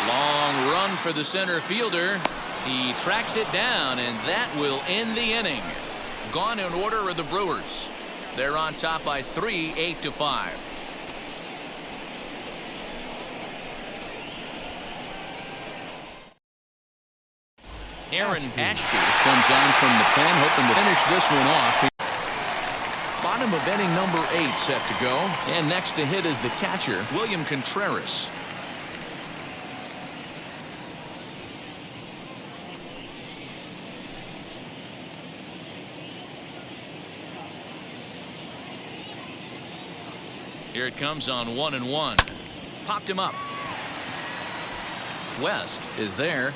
Long run for the center fielder. He tracks it down, and that will end the inning. Gone in order are the Brewers. They're on top by 3, 8-5. Aaron Ashby comes on from the pen, hoping to finish this one off. Bottom of inning number 8 set to go, and next to hit is the catcher, William Contreras. Here it comes on 1-1. Popped him up. West is there.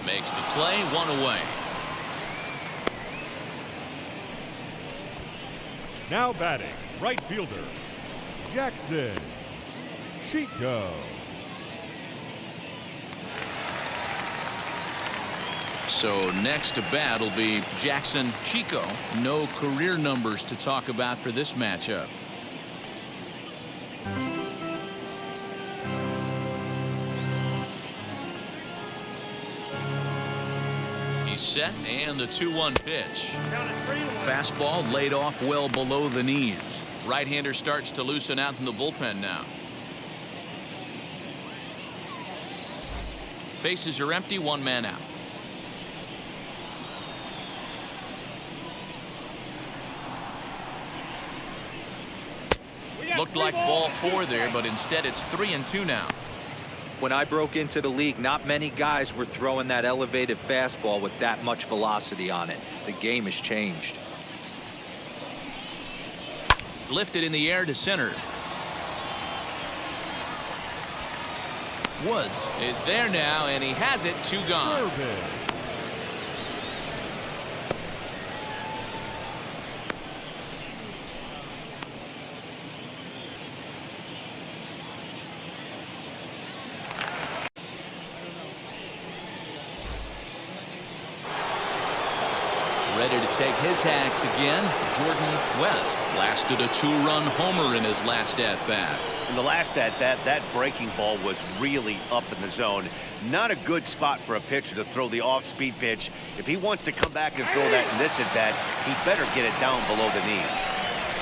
Makes the play, 1 away. Now batting, right fielder, Jackson Chico. So next to bat will be Jackson Chico. No career numbers to talk about for this matchup. He's set, and the 2-1 pitch. Fastball laid off well below the knees. Right-hander starts to loosen out in the bullpen now. Bases are empty, 1 man out. ball four there, but instead it's 3-2 now. When I broke into the league, not many guys were throwing that elevated fastball with that much velocity on it. The game has changed. Lifted in the air to center. Woods is there now, and he has it. 2 gone. Ready to take his hacks again. Jordan West lasted a 2-run homer in his last at-bat. In the last at-bat, that breaking ball was really up in the zone. Not a good spot for a pitcher to throw the off-speed pitch. If he wants to come back and throw that in this at-bat, he better get it down below the knees.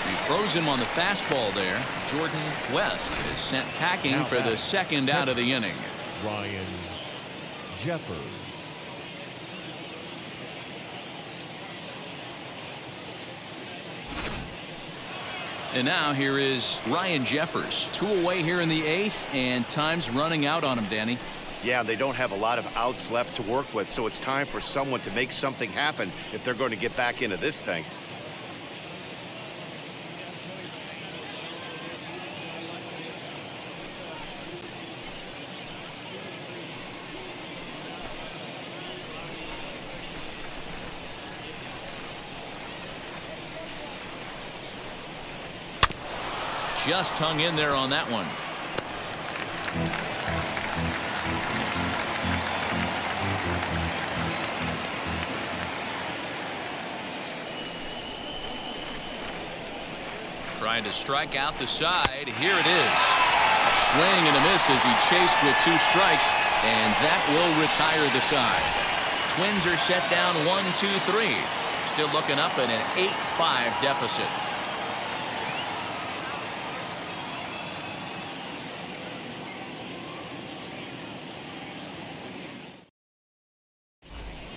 He froze him on the fastball there. Jordan West is sent packing for the second out of the inning. Ryan Jeffers. And now here is Ryan Jeffers. 2 away here in the 8th, and time's running out on him, Danny. Yeah, they don't have a lot of outs left to work with, so it's time for someone to make something happen if they're going to get back into this thing. Just hung in there on that one. Trying to strike out the side. Here it is. A swing and a miss as he chased with 2 strikes, and that will retire the side. Twins are set down 1-2-3. Still looking up at an 8-5 deficit.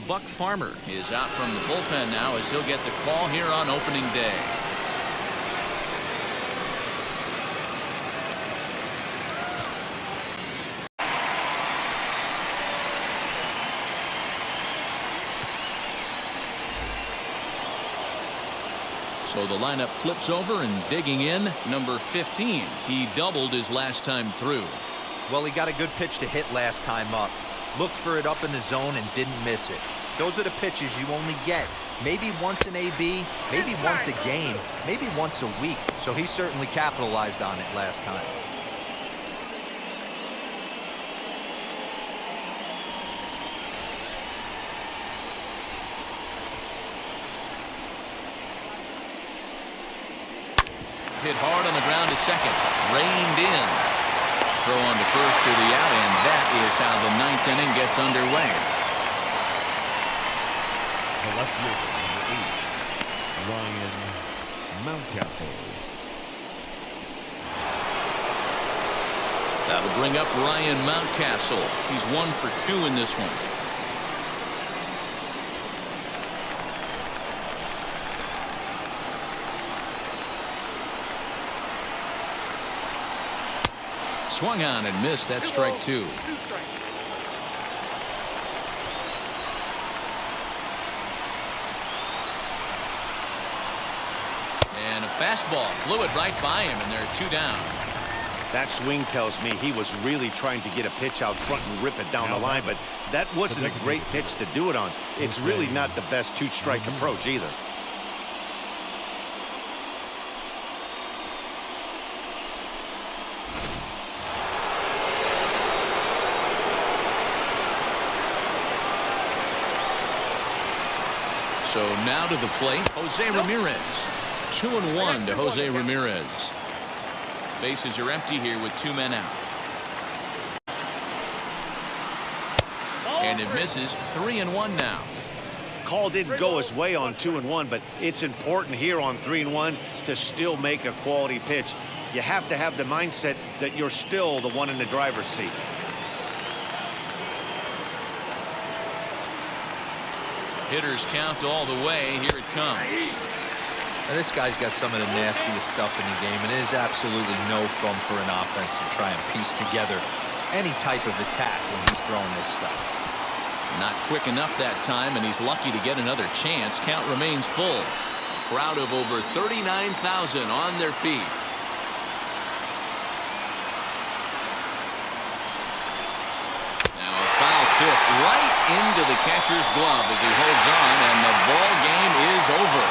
Buck Farmer is out from the bullpen now as he'll get the call here on opening day. So the lineup flips over, and digging in, number 15. He doubled his last time through. Well, he got a good pitch to hit last time up. Looked for it up in the zone and didn't miss it. Those are the pitches you only get maybe once in AB, maybe once a game, maybe once a week. So he certainly capitalized on it last time. Hit hard on the ground to second. Reined in. Throw on to first for the out, and that is how the 9th inning gets underway. The left fielder, number 8, Ryan Mountcastle. That'll bring up Ryan Mountcastle. He's 1 for 2 in this one. Swung on and missed. That's strike 2. And a fastball blew it right by him, and there are 2 down. That swing tells me he was really trying to get a pitch out front and rip it down the line, but that wasn't a great pitch to do it on. It's really not the best 2-strike approach either. So now to the plate, Jose Ramirez. 2-1 to Jose Ramirez. Bases are empty here with 2 men out. And it misses. 3-1 now. Call didn't go his way on 2-1, but it's important here on 3-1 to still make a quality pitch. You have to have the mindset that you're still the one in the driver's seat. Hitters count all the way. Here it comes. And this guy's got some of the nastiest stuff in the game, and it is absolutely no fun for an offense to try and piece together any type of attack when he's throwing this stuff. Not quick enough that time, and he's lucky to get another chance. Count remains full. Crowd of over 39,000 on their feet. Now a foul tip right into the catcher's glove as he holds on, and the ball game is over.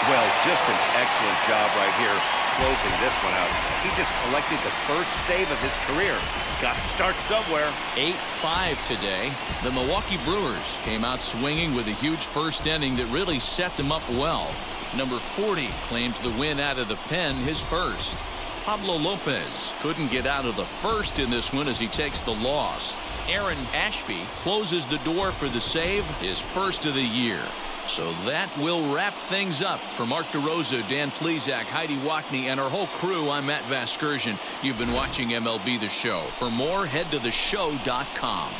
Well, just an excellent job right here closing this one out. He just collected the first save of his career. Got to start somewhere. 8-5 today. The Milwaukee Brewers came out swinging with a huge first inning that really set them up well. Number 40 claims the win out of the pen, his first. Pablo Lopez couldn't get out of the first in this one as he takes the loss. Aaron Ashby closes the door for the save, his first of the year. So that will wrap things up. For Mark DeRosa, Dan Plesac, Heidi Wackney, and our whole crew, I'm Matt Vasgersian. You've been watching MLB The Show. For more, head to theshow.com.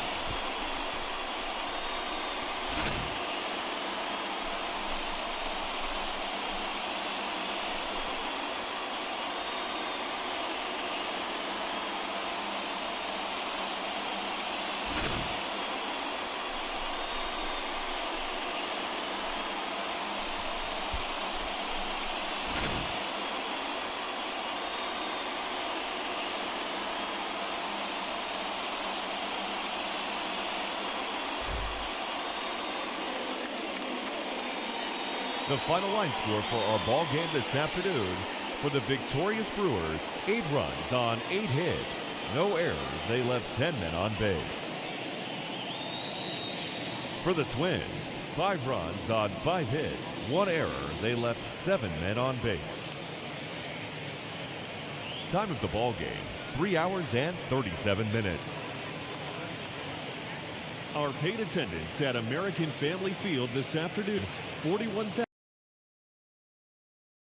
The final line score for our ball game this afternoon: for the victorious Brewers, 8 runs on 8 hits, no errors. They left 10 men on base. For the Twins, 5 runs on 5 hits, 1 error. They left 7 men on base. Time of the ball game, 3 hours and 37 minutes. Our paid attendance at American Family Field this afternoon, 41,000.